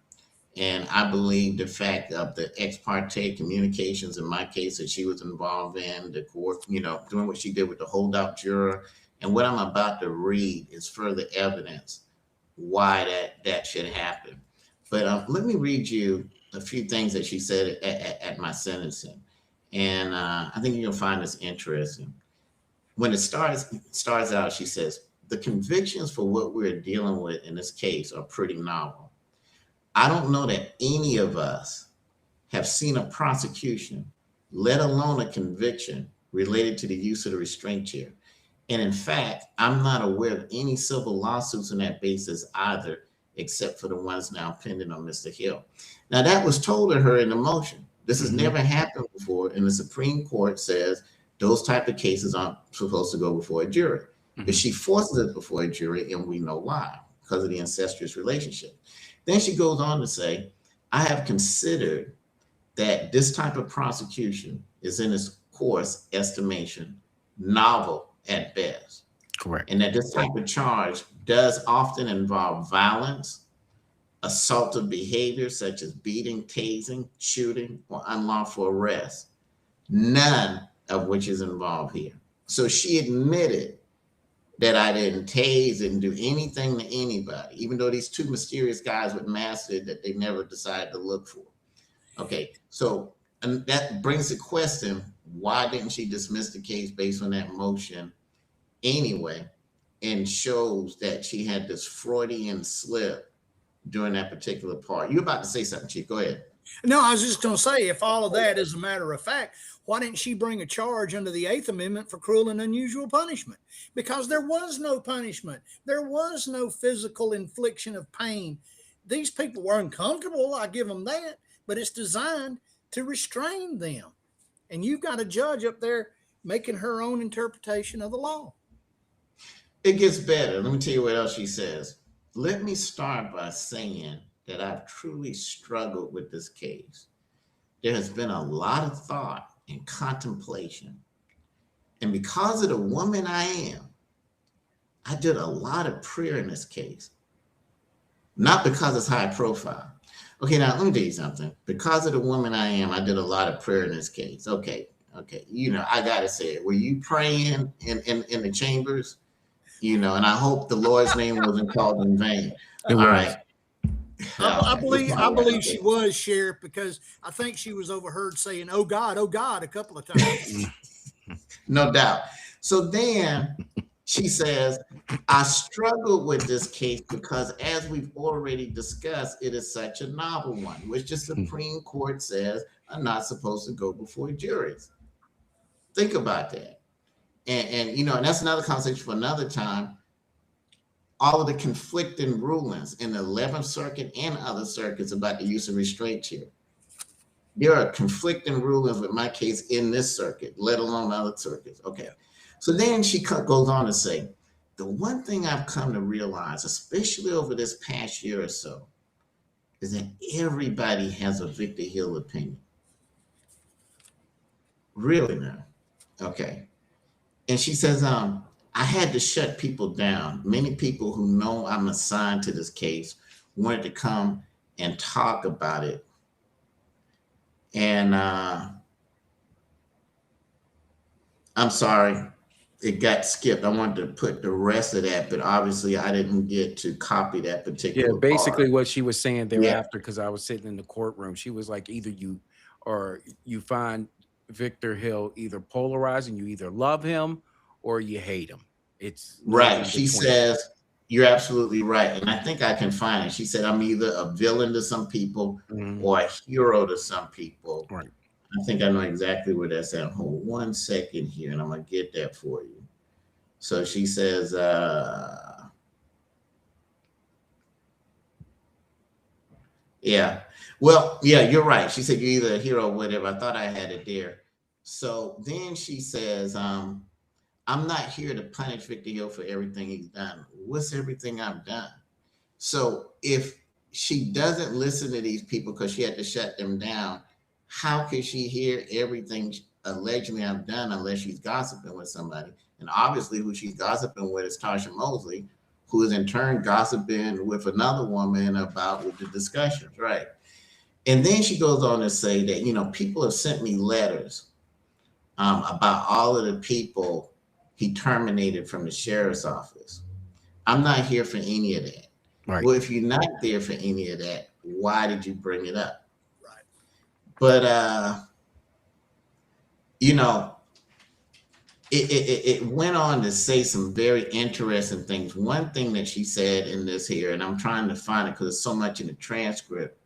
And I believe the fact of the ex parte communications in my case that she was involved in, the court, you know, doing what she did with the holdout juror. And what I'm about to read is further evidence why that should happen. But let me read you a few things that she said at my sentencing. And I think you're going to find this interesting. When it starts out, she says, the convictions for what we're dealing with in this case are pretty novel. I don't know that any of us have seen a prosecution, let alone a conviction related to the use of the restraint chair. And in fact, I'm not aware of any civil lawsuits on that basis either, except for the ones now pending on Mr. Hill. Now, that was told to her in the motion. This has never happened before, and the Supreme Court says those type of cases aren't supposed to go before a jury. But she forces it before a jury, and we know why, because of the incestuous relationship. Then she goes on to say, I have considered that this type of prosecution is in its course estimation novel at best. Correct. And that this type of charge does often involve violence, assaultive behavior such as beating, tasing, shooting, or unlawful arrest, none of which is involved here. So she admitted that I didn't tase, didn't do anything to anybody, even though these two mysterious guys with masks did that they never decided to look for. Okay, so and that brings the question, why didn't she dismiss the case based on that motion anyway, and shows that she had this Freudian slip during that particular part. You're about to say something, Chief. Go ahead. No, I was just going to say, if all of that is a matter of fact, why didn't she bring a charge under the 8th Amendment for cruel and unusual punishment? Because there was no punishment. There was no physical infliction of pain. These people were uncomfortable, I give them that, but it's designed to restrain them. And you've got a judge up there making her own interpretation of the law. It gets better. Let me tell you what else she says. Let me start by saying that I've truly struggled with this case. There has been a lot of thought and contemplation. And because of the woman I am, I did a lot of prayer in this case. Not because it's high profile. Okay, now let me tell you something. Because of the woman I am, I did a lot of prayer in this case. Okay. You know, I gotta say it. Were you praying in the chambers? You know, and I hope the Lord's name wasn't called in vain. All right. I believe she was, Sheriff, because I think she was overheard saying, oh God, a couple of times. No doubt. So then she says, I struggled with this case because, as we've already discussed, it is such a novel one, which the Supreme Court says are not supposed to go before juries. Think about that. And you know, and that's another conversation for another time. All of the conflicting rulings in the 11th Circuit and other circuits about the use of restraint chair. There are conflicting rulings with my case in this circuit, let alone other circuits. Okay. So then she goes on to say, the one thing I've come to realize, especially over this past year or so, is that everybody has a Victor Hill opinion. Really now? Okay. And she says, I had to shut people down. Many people who know I'm assigned to this case wanted to come and talk about it. And I'm sorry, it got skipped. I wanted to put the rest of that, but obviously I didn't get to copy that particular Yeah, basically part. what she was saying thereafter, because I was sitting in the courtroom, she was like, either you find Victor Hill either polarizing, you either love him or you hate him. It's right. She says You're absolutely right. And I think I can find it. She said, I'm either a villain to some people or a hero to some people. Right. I think I know exactly where that's at. Hold 1 second here, and I'm going to get that for you. So she says, yeah. Well, yeah, you're right. She said, you're either a hero or whatever. I thought I had it there. So then she says, I'm not here to punish Victor Hill for everything he's done. What's everything I've done? So if she doesn't listen to these people because she had to shut them down, how could she hear everything allegedly I've done unless she's gossiping with somebody? And obviously who she's gossiping with is Tasha Mosley, who is in turn gossiping with another woman about with the discussions, right? And then she goes on to say that, you know, people have sent me letters about all of the people he terminated from the sheriff's office. I'm not here for any of that. Right. Well, if you're not there for any of that, why did you bring it up? Right. But you know, it went on to say some very interesting things. One thing that she said in this here, and I'm trying to find it because there's so much in the transcript.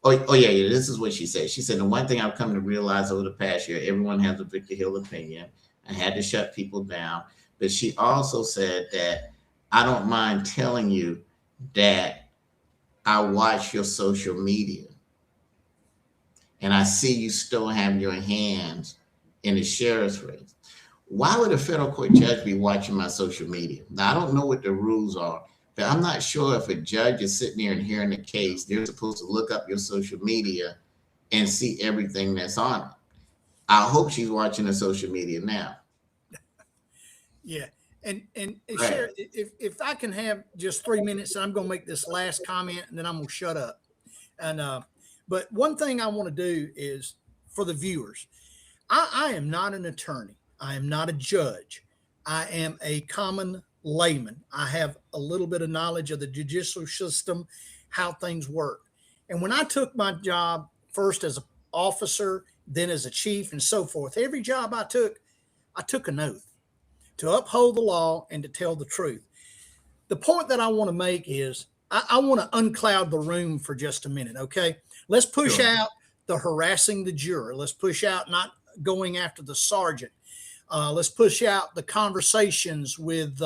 Oh yeah, this is what she said. She said, the one thing I've come to realize over the past year, everyone has a Victor Hill opinion. I had to shut people down. But she also said that I don't mind telling you that I watch your social media and I see you still have your hands in the sheriff's race. Why would a federal court judge be watching my social media? Now, I don't know what the rules are, but I'm not sure if a judge is sitting there and hearing the case, they're supposed to look up your social media and see everything that's on it. I hope she's watching the social media now. Yeah. And Right. Sheriff, if I can have just 3 minutes, I'm going to make this last comment and then I'm going to shut up. And but one thing I want to do is for the viewers, I am not an attorney. I am not a judge. I am a common layman. I have a little bit of knowledge of the judicial system, how things work. And when I took my job first as an officer, then as a chief and so forth, every job I took an oath to uphold the law and to tell the truth. The point that I want to make is I want to uncloud the room for just a minute, okay? Let's push out the harassing the juror. Let's push out not going after the sergeant. Let's push out the conversations with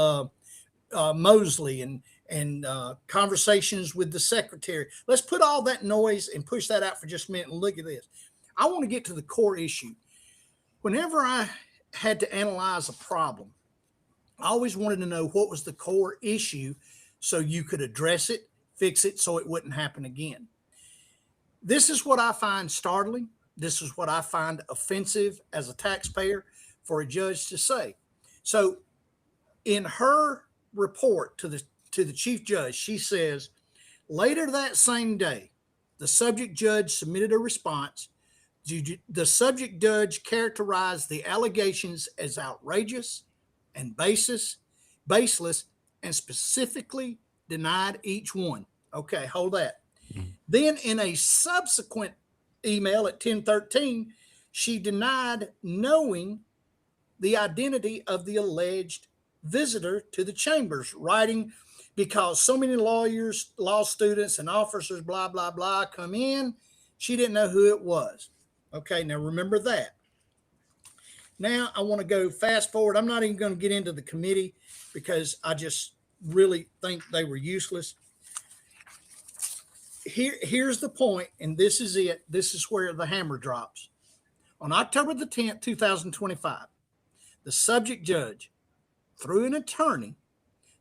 Mosley and conversations with the secretary. Let's put all that noise and push that out for just a minute and look at this. I want to get to the core issue. Whenever I had to analyze a problem, I always wanted to know what was the core issue so you could address it, fix it, so it wouldn't happen again. This is what I find startling. This is what I find offensive as a taxpayer for a judge to say. So in her report to the chief judge, she says, later that same day, the subject judge submitted a response. The subject judge characterized the allegations as outrageous and baseless, and specifically denied each one. Okay, hold that. Mm-hmm. Then in a subsequent email at 10:13, she denied knowing the identity of the alleged visitor to the chambers, writing, because so many lawyers, law students, and officers, blah, blah, blah, come in, she didn't know who it was. Okay, now remember that. Now I want to go fast forward. I'm not even going to get into the committee because I just really think they were useless. Here's the point, and this is it. This is where the hammer drops. On October the 10th, 2025, the subject judge, through an attorney,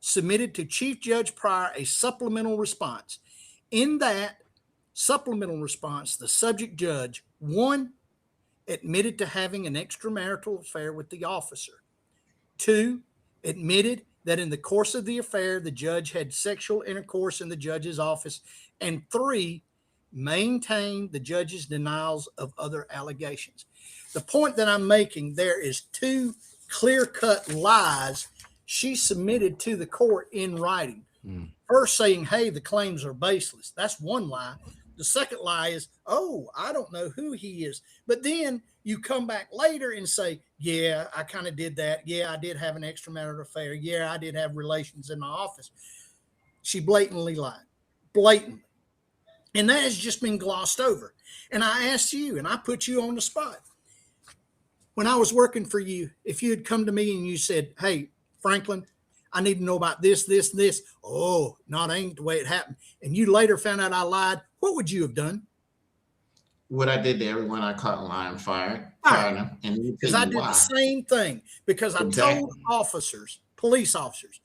submitted to Chief Judge Pryor a supplemental response. In that supplemental response, the subject judge, one, admitted to having an extramarital affair with the officer. Two, admitted that in the course of the affair, the judge had sexual intercourse in the judge's office. And three, maintained the judge's denials of other allegations. The point that I'm making, there is two clear-cut lies she submitted to the court in writing. First saying, hey, the claims are baseless. That's one lie. The second lie is, oh, I don't know who he is. But then you come back later and say, yeah, I kind of did that. Yeah, I did have an extramarital affair. Yeah, I did have relations in my office. She blatantly lied, blatantly. And that has just been glossed over. And I asked you, and I put you on the spot. When I was working for you, if you had come to me and you said, hey, Franklin, I need to know about this, this, and this. Oh, not ain't the way it happened. And you later found out I lied. What would you have done? What I did to everyone I caught lying, fired them. And you Because I did the same thing. Because I told officers, police officers,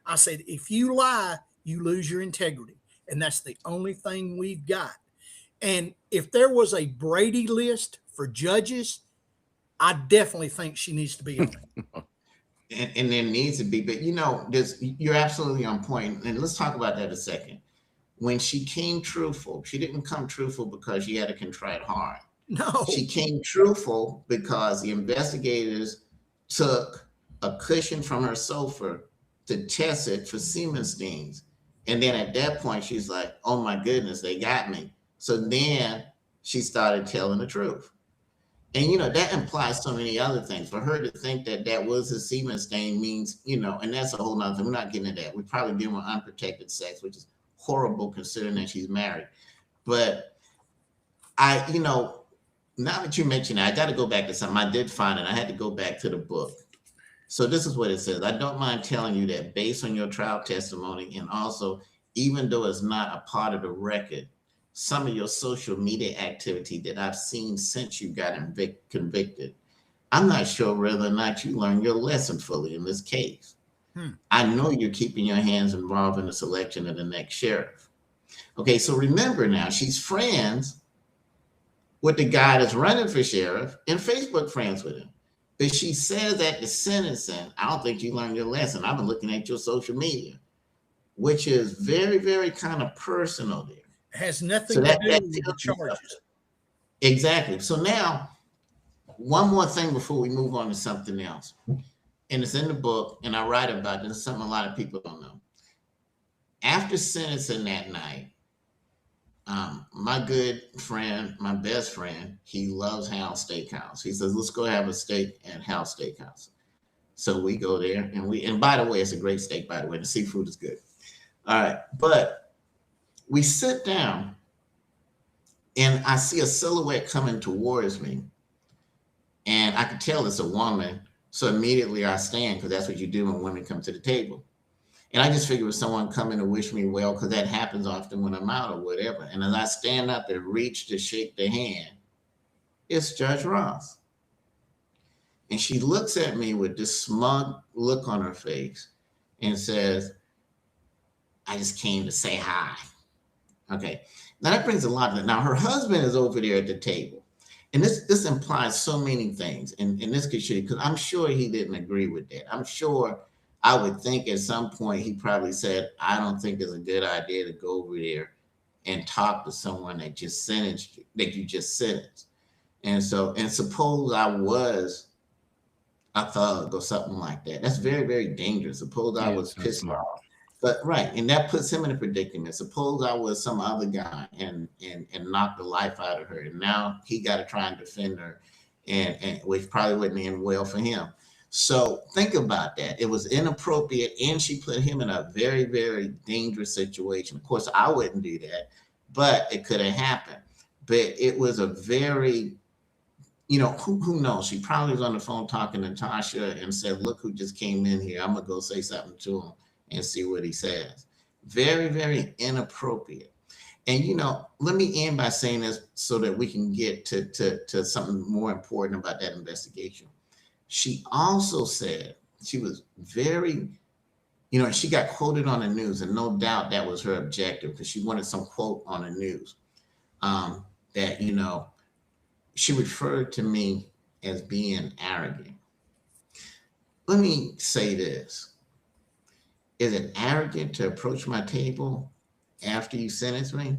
I said, if you lie, you lose your integrity. And that's the only thing we've got. And if there was a Brady list for judges, I definitely think she needs to be on it. And there needs to be, but you're absolutely on point. And let's talk about that a second. When she came truthful, she didn't come truthful because she had a contrite heart. No. She came truthful because the investigators took a cushion from her sofa to test it for semen stains. And then at that point, she's like, oh my goodness, they got me. So then she started telling the truth. And, that implies so many other things. For her to think that that was a semen stain means, and that's a whole nother thing. We're not getting into that. We're probably dealing with unprotected sex, which is horrible considering that she's married. But now that you mention it, I got to go back to something. I did find it. I had to go back to the book. So this is what it says. I don't mind telling you that based on your trial testimony, and also, even though it's not a part of the record, some of your social media activity that I've seen since you got convicted, I'm not sure whether or not you learned your lesson fully in this case. I know you're keeping your hands involved in the selection of the next sheriff. Okay, so remember now, she's friends with the guy that's running for sheriff and Facebook friends with him. But she says at the sentencing, I don't think you learned your lesson. I've been looking at your social media, which is very, very kind of personal there. It has nothing to do with the charges. Exactly. So now, one more thing before we move on to something else. And it's in the book, and I write about this, something a lot of people don't know. After sentencing that night, my good friend, my best friend, he loves Hal's Steakhouse. He says, let's go have a steak at Hal's Steakhouse. So we go there, and by the way, it's a great steak, by the way. The seafood is good. All right. But we sit down, and I see a silhouette coming towards me. And I could tell it's a woman. So immediately I stand, because that's what you do when women come to the table. And I just figured it was someone coming to wish me well, because that happens often when I'm out or whatever. And as I stand up and reach to shake the hand, it's Judge Ross. And she looks at me with this smug look on her face and says, I just came to say hi. Okay. Now that brings a lot of it. Now her husband is over there at the table. And this implies so many things. And this could show you, because I'm sure he didn't agree with that. I'm sure, I would think at some point he probably said, I don't think it's a good idea to go over there and talk to someone that just sentenced you, that you just sentenced. And so, and suppose I was a thug or something like that. That's very, very dangerous. Suppose I was pissed off. But right, and that puts him in a predicament. Suppose I was some other guy and knocked the life out of her, and now he got to try and defend her, and which probably wouldn't end well for him. So think about that. It was inappropriate, and she put him in a very, very dangerous situation. Of course, I wouldn't do that, but it could have happened. But it was a very, who knows? She probably was on the phone talking to Tasha and said, look who just came in here. I'm going to go say something to him and see what he says. Very, very inappropriate. And, let me end by saying this so that we can get to something more important about that investigation. She also said she was very, she got quoted on the news, and no doubt that was her objective, because she wanted some quote on the news that, she referred to me as being arrogant. Let me say this. Is it arrogant to approach my table after you sentence me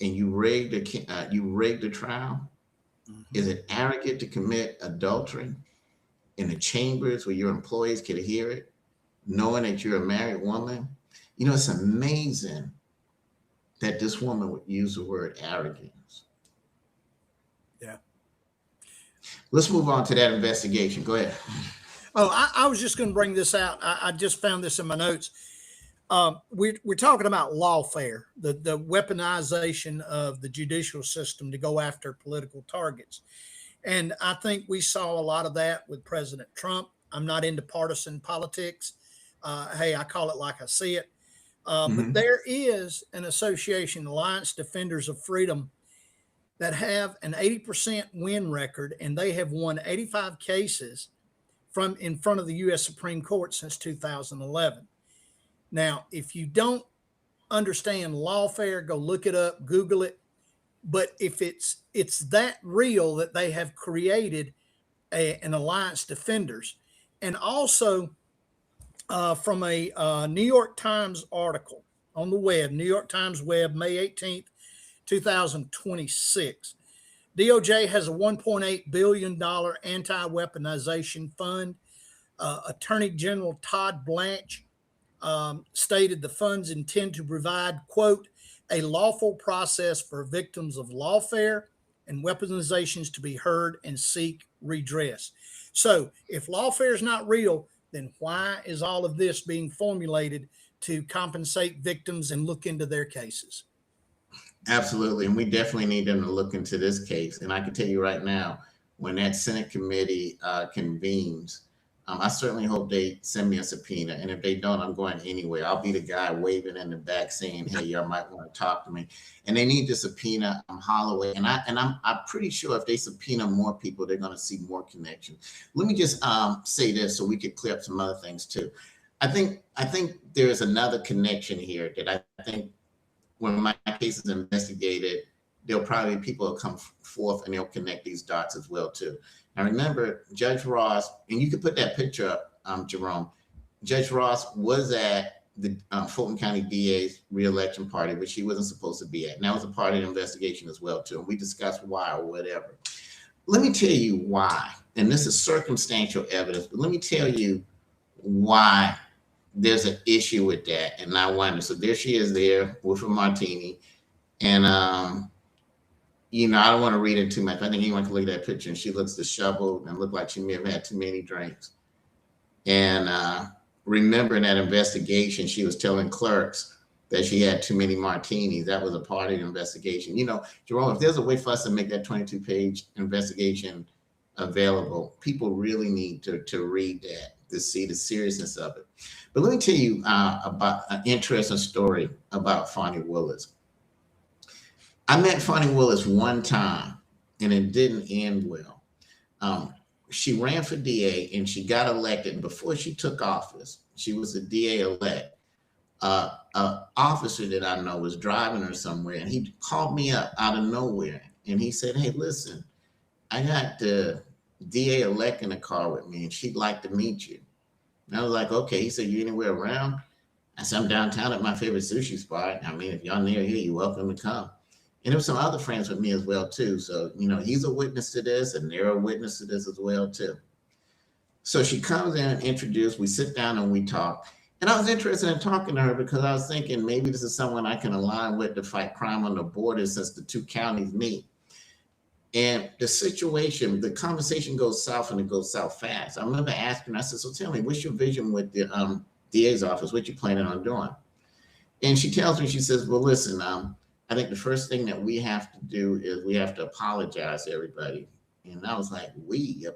and you rigged the trial? Mm-hmm. Is it arrogant to commit adultery in the chambers where your employees could hear it, knowing that you're a married woman? It's amazing that this woman would use the word arrogance. Yeah. Let's move on to that investigation. Go ahead. Oh, I was just going to bring this out. I just found this in my notes. We're talking about lawfare, the weaponization of the judicial system to go after political targets. And I think we saw a lot of that with President Trump. I'm not into partisan politics. Hey, I call it like I see it. But there is an association, Alliance Defenders of Freedom, that have an 80% win record, and they have won 85 cases from in front of the U.S. Supreme Court since 2011. Now, if you don't understand lawfare, go look it up, Google it. But if it's that real that they have created an Alliance Defenders, and also from a New York Times article on the web, New York Times web, May 18th, 2026. DOJ has a $1.8 billion anti-weaponization fund. Attorney General Todd Blanche stated the funds intend to provide, quote, a lawful process for victims of lawfare and weaponizations to be heard and seek redress. So if lawfare is not real, then why is all of this being formulated to compensate victims and look into their cases? Absolutely. And we definitely need them to look into this case. And I can tell you right now, when that Senate committee convenes, I certainly hope they send me a subpoena. And if they don't, I'm going anyway. I'll be the guy waving in the back saying, hey, y'all might want to talk to me. And they need to subpoena Holloway. And I'm pretty sure if they subpoena more people, they're going to see more connections. Let me just say this so we could clear up some other things too. I think there is another connection here that I think when my case is investigated, there'll probably people will come forth and they'll connect these dots as well too. Now remember, Judge Ross, and you can put that picture up, Jerome. Judge Ross was at the Fulton County DA's reelection party, which he wasn't supposed to be at. And that was a part of the investigation as well too. And we discussed why or whatever. Let me tell you why, and this is circumstantial evidence, but let me tell you why there's an issue with that. And I wonder, so there she is there with a martini. And, you know, I don't want to read it too much. I think anyone can look at that picture and she looks disheveled and look like she may have had too many drinks. And remember in that investigation, she was telling clerks that she had too many martinis. That was a part of the investigation. You know, Jerome, if there's a way for us to make that 22-page investigation available, people really need to read that to see the seriousness of it. But let me tell you about an interesting story about Fonnie Willis. I met Fonnie Willis one time and it didn't end well. She ran for DA and she got elected. And before she took office, she was a DA elect. An officer that I know was driving her somewhere and he called me up out of nowhere. And he said, hey, listen, I got the DA elect in the car with me and she'd like to meet you. And I was like, okay. He said, you anywhere around? I said, I'm downtown at my favorite sushi spot. I mean, if y'all near here, you're welcome to come. And there were some other friends with me as well, too. So, you know, he's a witness to this and they're a witness to this as well, too. So she comes in and introduced, we sit down and we talk. And I was interested in talking to her because I was thinking maybe this is someone I can align with to fight crime on the border since the two counties meet. And the situation, the conversation goes south and it goes south fast. I remember asking her, I said, so tell me, what's your vision with the DA's office? What you planning on doing? And she tells me, she says, well, listen, I think the first thing that we have to do is we have to apologize to everybody. And I was like, we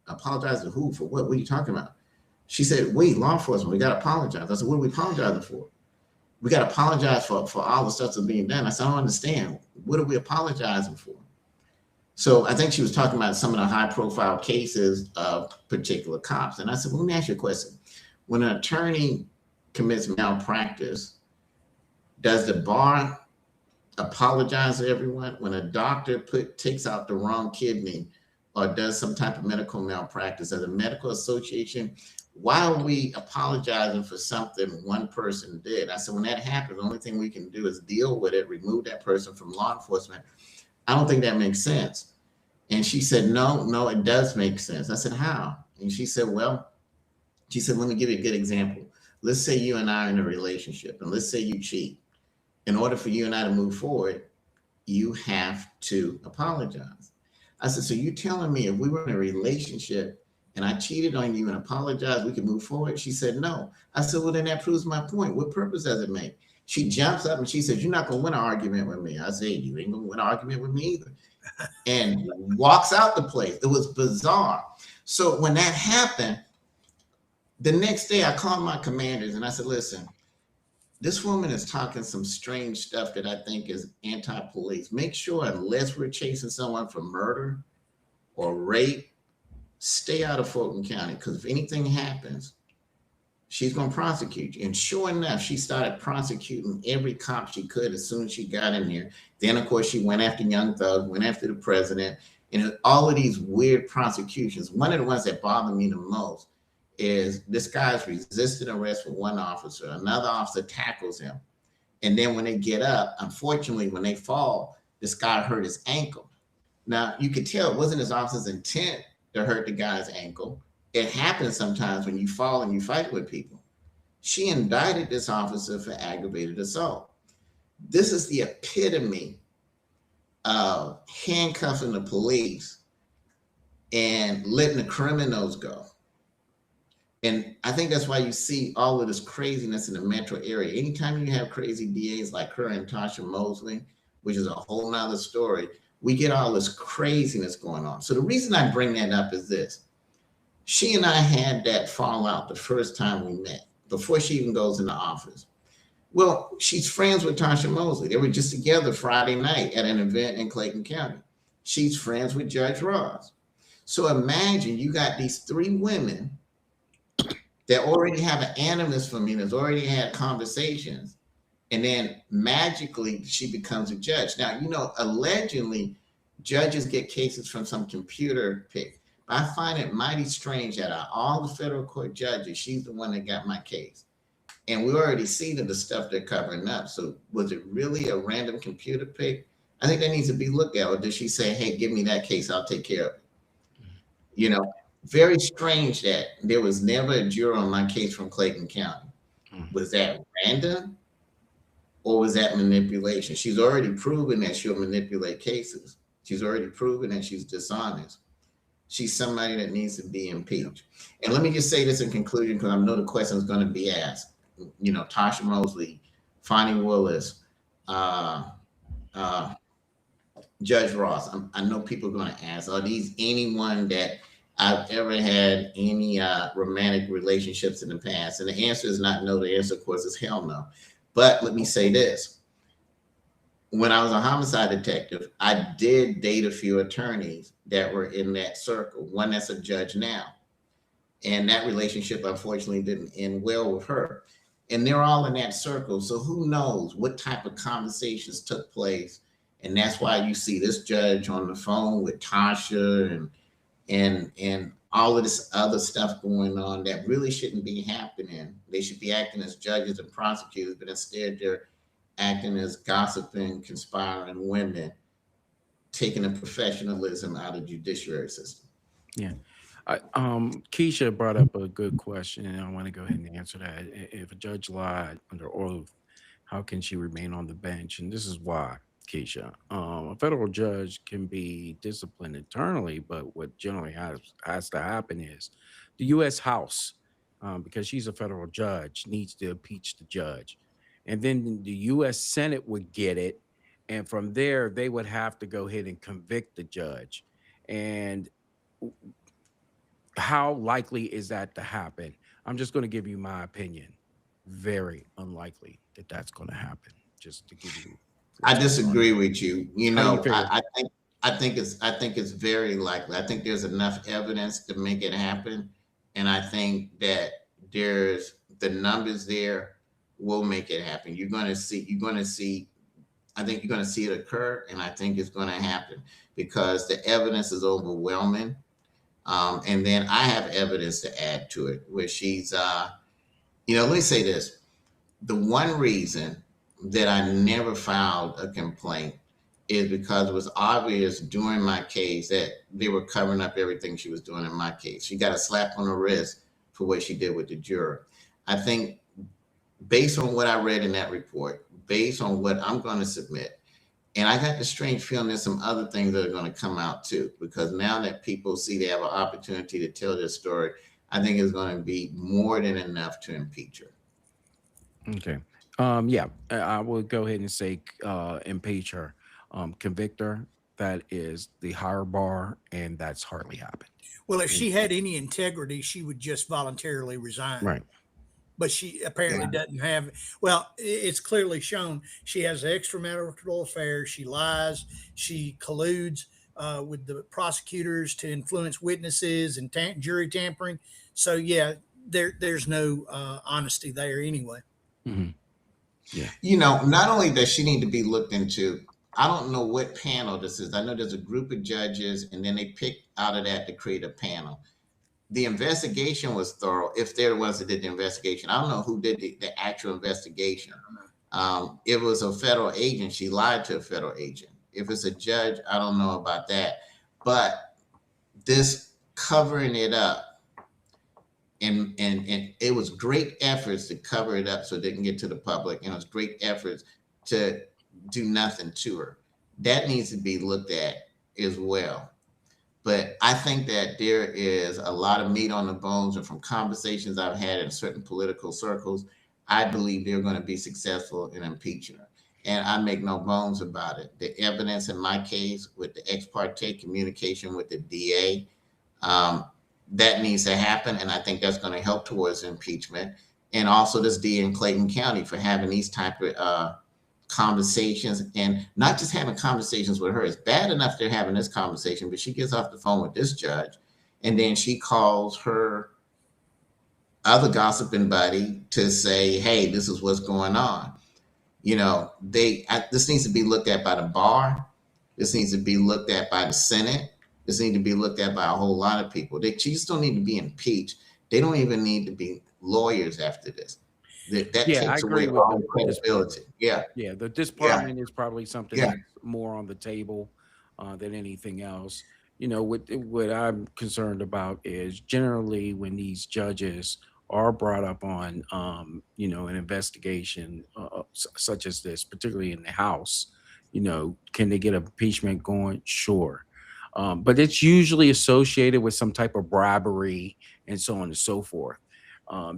apologize to who? For what? What are you talking about? She said, we, law enforcement, we got to apologize. I said, what are we apologizing for? We got to apologize for all the stuff that's being done. I said, I don't understand. What are we apologizing for? So I think she was talking about some of the high profile cases of particular cops. And I said, well, let me ask you a question. When an attorney commits malpractice, does the bar apologize to everyone? When a doctor takes out the wrong kidney or does some type of medical malpractice as a medical association, why are we apologizing for something one person did? I said, when that happens, the only thing we can do is deal with it, remove that person from law enforcement. I don't think that makes sense. And she said, no, it does make sense. I said, how? And she said, well, let me give you a good example. Let's say you and I are in a relationship and let's say you cheat. In order for you and I to move forward, you have to apologize. I said, so you telling me if we were in a relationship and I cheated on you and apologized, we can move forward. She said, no. I said, well, then that proves my point. What purpose does it make? She jumps up and she says, you're not going to win an argument with me. I said, you ain't going to win an argument with me either. And walks out the place. It was bizarre. So when that happened, the next day I called my commanders and I said, listen, this woman is talking some strange stuff that I think is anti-police. Make sure, unless we're chasing someone for murder or rape, stay out of Fulton County, because if anything happens, she's going to prosecute you. And sure enough, she started prosecuting every cop she could as soon as she got in there. Then, of course, she went after Young Thug, went after the president, and all of these weird prosecutions. One of the ones that bothered me the most is this guy's resisted arrest with one officer. Another officer tackles him. And then when they get up, unfortunately, when they fall, this guy hurt his ankle. Now, you could tell it wasn't his officer's intent to hurt the guy's ankle. It happens sometimes when you fall and you fight with people. She indicted this officer for aggravated assault. This is the epitome of handcuffing the police and letting the criminals go. And I think that's why you see all of this craziness in the metro area. Anytime you have crazy DAs like her and Tasha Mosley, which is a whole nother story, we get all this craziness going on. So the reason I bring that up is this. She and I had that fallout the first time we met, before she even goes in the office. Well, she's friends with Tasha Mosley. They were just together Friday night at an event in Clayton County. She's friends with Judge Ross. So imagine you got these three women that already have an animus for me, that's already had conversations, and then magically she becomes a judge. Now, you know, allegedly, judges get cases from some computer pick. I find it mighty strange that out of all the federal court judges, she's the one that got my case. And we already see the stuff they're covering up. So was it really a random computer pick? I think that needs to be looked at. Or did she say, hey, give me that case, I'll take care of it? You know, very strange that there was never a juror on my case from Clayton County. Was that random or was that manipulation? She's already proven that she'll manipulate cases. She's already proven that she's dishonest. She's somebody that needs to be impeached. And let me just say this in conclusion, because I know the question is going to be asked. You know, Tasha Mosley, Fonnie Willis, Judge Ross. I know people are going to ask, are these anyone that I've ever had any romantic relationships in the past? And the answer is not no. The answer, of course, is hell no. But let me say this. When I was a homicide detective, I did date a few attorneys that were in that circle, one that's a judge now. And that relationship, unfortunately, didn't end well with her. And they're all in that circle. So who knows what type of conversations took place. And that's why you see this judge on the phone with Tasha and all of this other stuff going on that really shouldn't be happening. They should be acting as judges and prosecutors, but instead they're acting as gossiping, conspiring women, taking the professionalism out of the judiciary system. Yeah. Keisha brought up a good question, and I want to go ahead and answer that. If a judge lied under oath, how can she remain on the bench? And this is why, Keisha. A federal judge can be disciplined internally, but what generally has to happen is the U.S. House, because she's a federal judge, needs to impeach the judge. And then the U.S. Senate would get it. And from there, they would have to go ahead and convict the judge. And how likely is that to happen? I'm just going to give you my opinion. Very unlikely that that's going to happen. Just to give you. I disagree with you. You know, I think it's very likely. I think there's enough evidence to make it happen, and I think that there's the numbers there will make it happen. You're going to see. I think you're going to see it occur, and I think it's going to happen because the evidence is overwhelming. And then I have evidence to add to it where she's, let me say this. The one reason that I never filed a complaint is because it was obvious during my case that they were covering up everything she was doing in my case. She got a slap on the wrist for what she did with the juror. I think based on what I read in that report, based on what I'm going to submit, And I got the strange feeling there's some other things that are going to come out too, because now that people see they have an opportunity to tell their story, I think it's going to be more than enough to impeach her. Okay. Yeah, I will go ahead and say impeach her, convict her. That is the higher bar, and that's hardly happened. Well, if And- she had any integrity, she would just voluntarily resign. right. But she apparently Yeah. doesn't have. Well, it's clearly shown she has extramarital affairs. She lies. She colludes with the prosecutors to influence witnesses and jury tampering. So yeah, there's no honesty there anyway. hmm Not only does she need to be looked into, I don't know what panel this is. I know there's a group of judges, and then they pick out of that to create a panel. The investigation was thorough. If there was that did the investigation, I don't know who did the actual investigation. It was a federal agent. She lied to a federal agent. If it's a judge, I don't know about that. But this covering it up, and it was great efforts to cover it up so it didn't get to the public, and it was great efforts to do nothing to her. That needs to be looked at as well. But I think that there is a lot of meat on the bones, and from conversations I've had in certain political circles, I believe they're going to be successful in impeaching her. And I make no bones about it. The evidence in my case with the ex parte communication with the DA, that needs to happen. And I think that's going to help towards impeachment. And also this DA in Clayton County for having these type of conversations, and not just having conversations with her. It's bad enough they're having this conversation, but she gets off the phone with this judge, and then she calls her other gossiping buddy to say, hey, this is what's going on. This needs to be looked at by the bar. This needs to be looked at by the Senate. This needs to be looked at by a whole lot of people. They just don't need to be impeached. They don't even need to be lawyers after this. That Yeah, I takes agree away with all the credibility. Yeah. Yeah, the disbarment is probably something Yeah. that's more on the table than anything else. What I'm concerned about is generally when these judges are brought up on, an investigation such as this, particularly in the House, can they get impeachment going? Sure. But it's usually associated with some type of bribery and so on and so forth.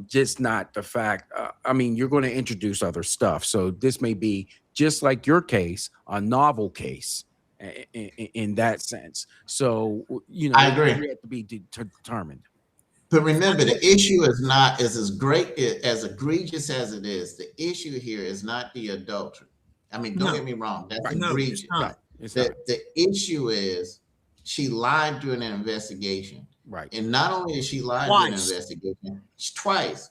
Just not the fact. You're going to introduce other stuff. So this may be just like your case, a novel case in that sense. So, I agree. You have to be determined. But remember, the issue is not as great, as egregious as it is. The issue here is not the adultery. Don't get me wrong. That's egregious. It's not. The issue is she lied during an investigation. Right. And not only did she lie during an investigation, twice,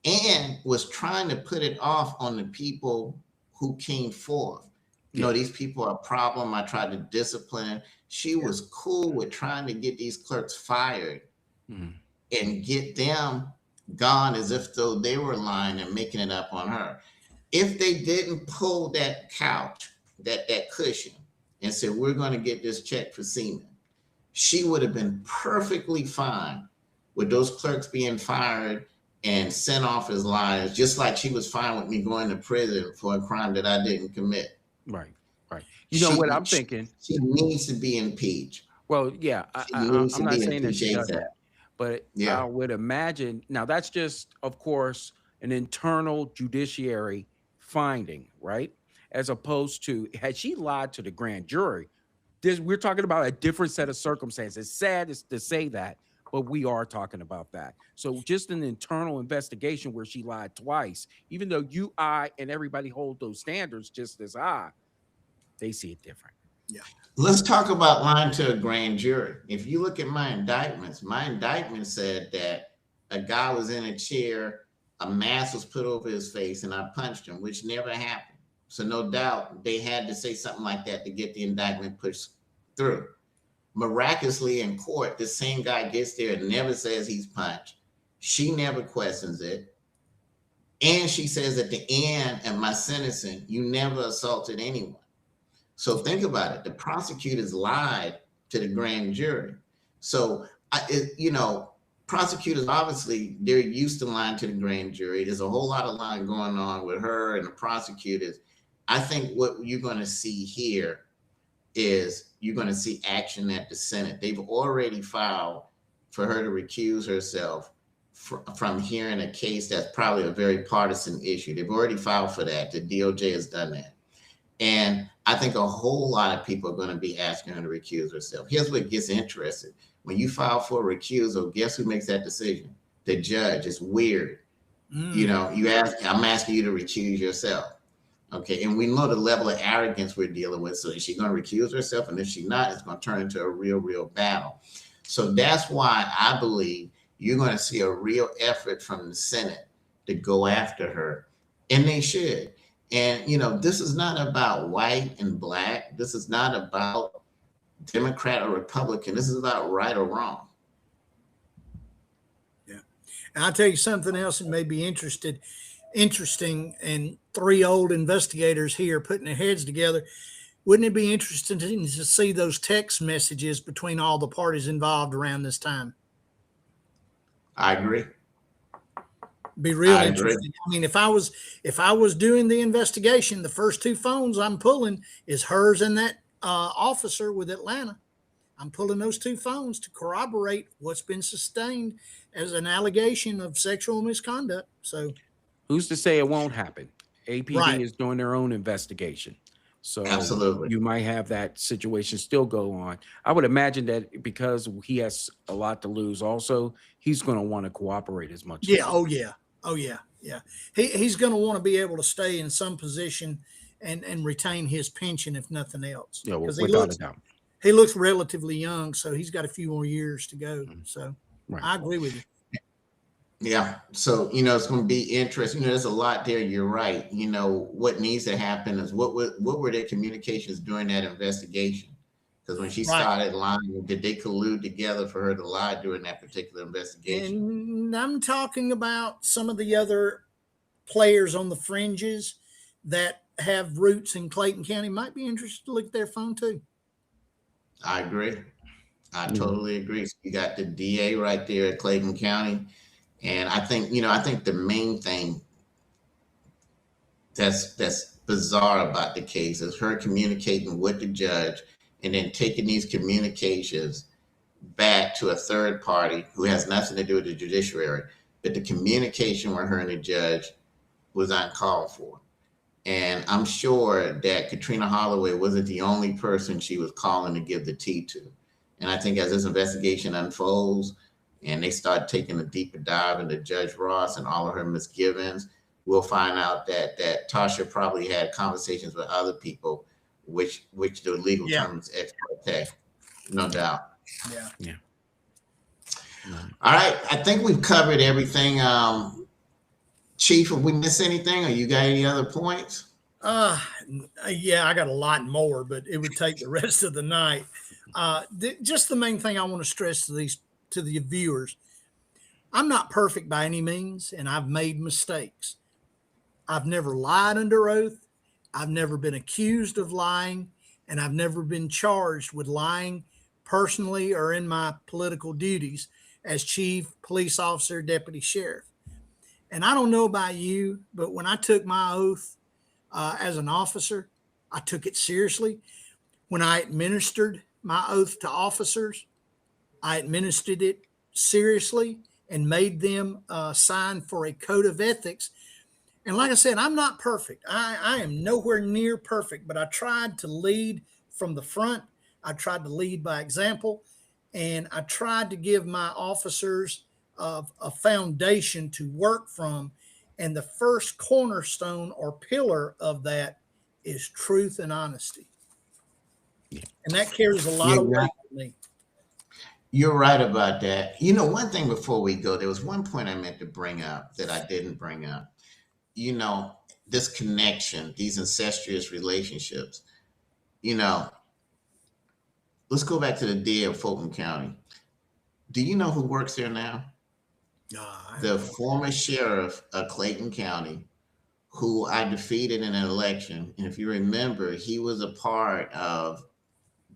and was trying to put it off on the people who came forth. These people are a problem. I tried to discipline. She was cool with trying to get these clerks fired and get them gone as if though they were lying and making it up on her. If they didn't pull that couch, that cushion, and said, we're going to get this check for semen, she would have been perfectly fine with those clerks being fired and sent off as liars, just like she was fine with me going to prison for a crime that I didn't commit. Right. You know what I'm thinking? She needs to be impeached. Well, yeah, I'm not saying that she doesn't, but I would imagine, now that's just, of course, an internal judiciary finding, right? As opposed to, had she lied to the grand jury, we're talking about a different set of circumstances. It's sad to say that, but we are talking about that. So just an internal investigation where she lied twice, even though you, I, and everybody hold those standards just as high, they see it different. Yeah. Let's talk about lying to a grand jury. If you look at my indictment said that a guy was in a chair, a mask was put over his face, and I punched him, which never happened. So no doubt they had to say something like that to get the indictment pushed through. Miraculously in court, the same guy gets there and never says he's punched. She never questions it. And she says at the end of my sentencing, you never assaulted anyone. So think about it. The prosecutors lied to the grand jury. So, prosecutors, obviously, they're used to lying to the grand jury. There's a whole lot of lying going on with her and the prosecutors. I think what you're going to see here is you're going to see action at the Senate. They've already filed for her to recuse herself from hearing a case that's probably a very partisan issue. They've already filed for that. The DOJ has done that. And I think a whole lot of people are going to be asking her to recuse herself. Here's what gets interesting. When you file for a recusal, guess who makes that decision? The judge. It's weird. You know, I'm asking you to recuse yourself. Okay, and we know the level of arrogance we're dealing with. So is she going to recuse herself? And if she's not, it's going to turn into a real battle. So that's why I believe you're going to see a real effort from the Senate to go after her. And they should. And, you know, this is not about white and black. This is not about Democrat or Republican. This is about right or wrong. Yeah. And I'll tell you something else that may be interesting, and three old investigators here putting their heads together. Wouldn't it be interesting to see those text messages between all the parties involved around this time? I agree. Be real interesting. I mean, if I was doing the investigation, the first two phones I'm pulling is hers and that officer with Atlanta. I'm pulling those two phones to corroborate what's been sustained as an allegation of sexual misconduct. So who's to say it won't happen? APD Right. is doing their own investigation. So Absolutely. you might have that situation still go on. I would imagine that because he has a lot to lose also, he's going to want to cooperate as much. Yeah. Oh yeah. Oh yeah. Yeah. He's going to want to be able to stay in some position and retain his pension, if nothing else. Yeah, Because without a doubt. he looks relatively young, so he's got a few more years to go. So Right. I agree with you. Yeah. So, you know, it's going to be interesting. You know, there's a lot there. You're right. You know, what needs to happen is what were their communications during that investigation? Because when she Right. started lying, did they collude together for her to lie during that particular investigation? And I'm talking about some of the other players on the fringes that have roots in Clayton County. Might be interested to look at their phone too. I agree. I totally agree. So you got the DA right there at Clayton County. And I think, you know, I think the main thing that's bizarre about the case is her communicating with the judge and then taking these communications back to a third party who has nothing to do with the judiciary. But the communication with her and the judge was uncalled for. And I'm sure that Katrina Holloway wasn't the only person she was calling to give the tea to. And I think as this investigation unfolds and they start taking a deeper dive into Judge Ross and all of her misgivings, we'll find out that Tasha probably had conversations with other people, which the legal term is ex parte, no doubt. Yeah. All right, I think we've covered everything. Chief, if we miss anything, or you got any other points? Yeah, I got a lot more, but it would take the rest of the night. Just the main thing I want to stress to the viewers: I'm not perfect by any means, and I've made mistakes. I've never lied under oath. I've never been accused of lying, and I've never been charged with lying personally or in my political duties as chief, police officer, deputy sheriff. And I don't know about you, but when I took my oath as an officer, I took it seriously. When I administered my oath to officers, I administered it seriously and made them sign for a code of ethics. And like I said, I'm not perfect. I am nowhere near perfect, but I tried to lead from the front. I tried to lead by example, and I tried to give my officers a foundation to work from. And the first cornerstone or pillar of that is truth and honesty. Yeah. And that carries a lot of weight with me. You're right about that. You know, one thing before we go, there was one point I meant to bring up that I didn't bring up. You know, this connection, these incestuous relationships. You know, let's go back to the DA of Fulton County. Do you know who works there now? The former sheriff of Clayton County, who I defeated in an election. And if you remember, he was a part of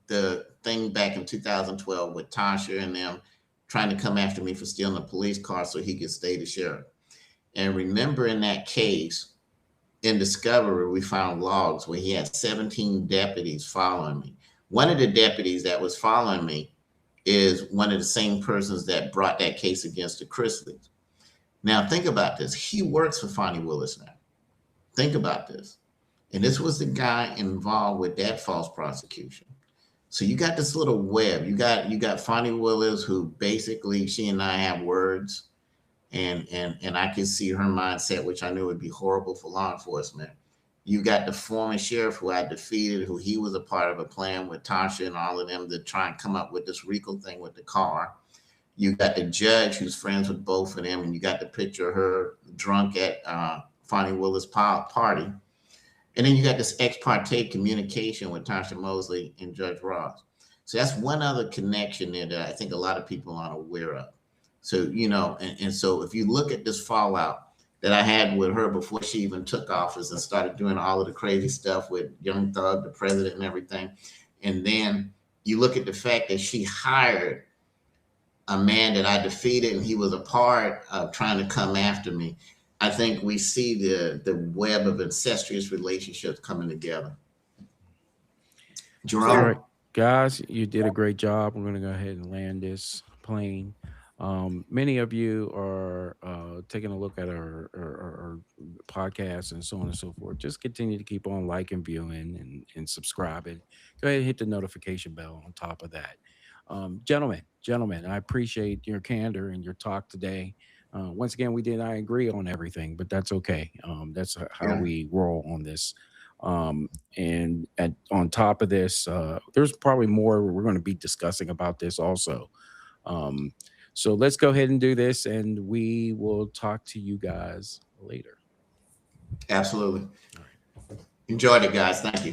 the thing back in 2012 with Tasha and them trying to come after me for stealing a police car so he could stay the sheriff. And remember, in that case, in Discovery, we found logs where he had 17 deputies following me. One of the deputies that was following me is one of the same persons that brought that case against the Chrisleys. Now, think about this. He works for Fonnie Willis now. Think about this. And this was the guy involved with that false prosecution. So you got this little web. You got Fonnie Willis, who basically, she and I have words, and I could see her mindset, which I knew would be horrible for law enforcement. You got the former sheriff who I defeated, who he was a part of a plan with Tasha and all of them to try and come up with this RICO thing with the car. You got the judge who's friends with both of them, and you got the picture of her drunk at Fonnie Willis' party. And then you got this ex parte communication with Tasha Mosley and Judge Ross. So that's one other connection there that I think a lot of people aren't aware of. So, you know, and so if you look at this fallout that I had with her before she even took office and started doing all of the crazy stuff with Young Thug, the president, and everything, and then you look at the fact that she hired a man that I defeated and he was a part of trying to come after me, I think we see the web of incestuous relationships coming together. Jerome? All right, guys, you did a great job. We're going to go ahead and land this plane. Many of you are taking a look at our podcast and so on and so forth. Just continue to keep on liking, viewing, and subscribing. Go ahead and hit the notification bell on top of that. Gentlemen, I appreciate your candor and your talk today. Once again, we did not agree on everything, but that's okay. That's how we roll on this. And on top of this, there's probably more we're going to be discussing about this also. So let's go ahead and do this, and we will talk to you guys later. Absolutely. All right. Enjoyed it, guys. Thank you.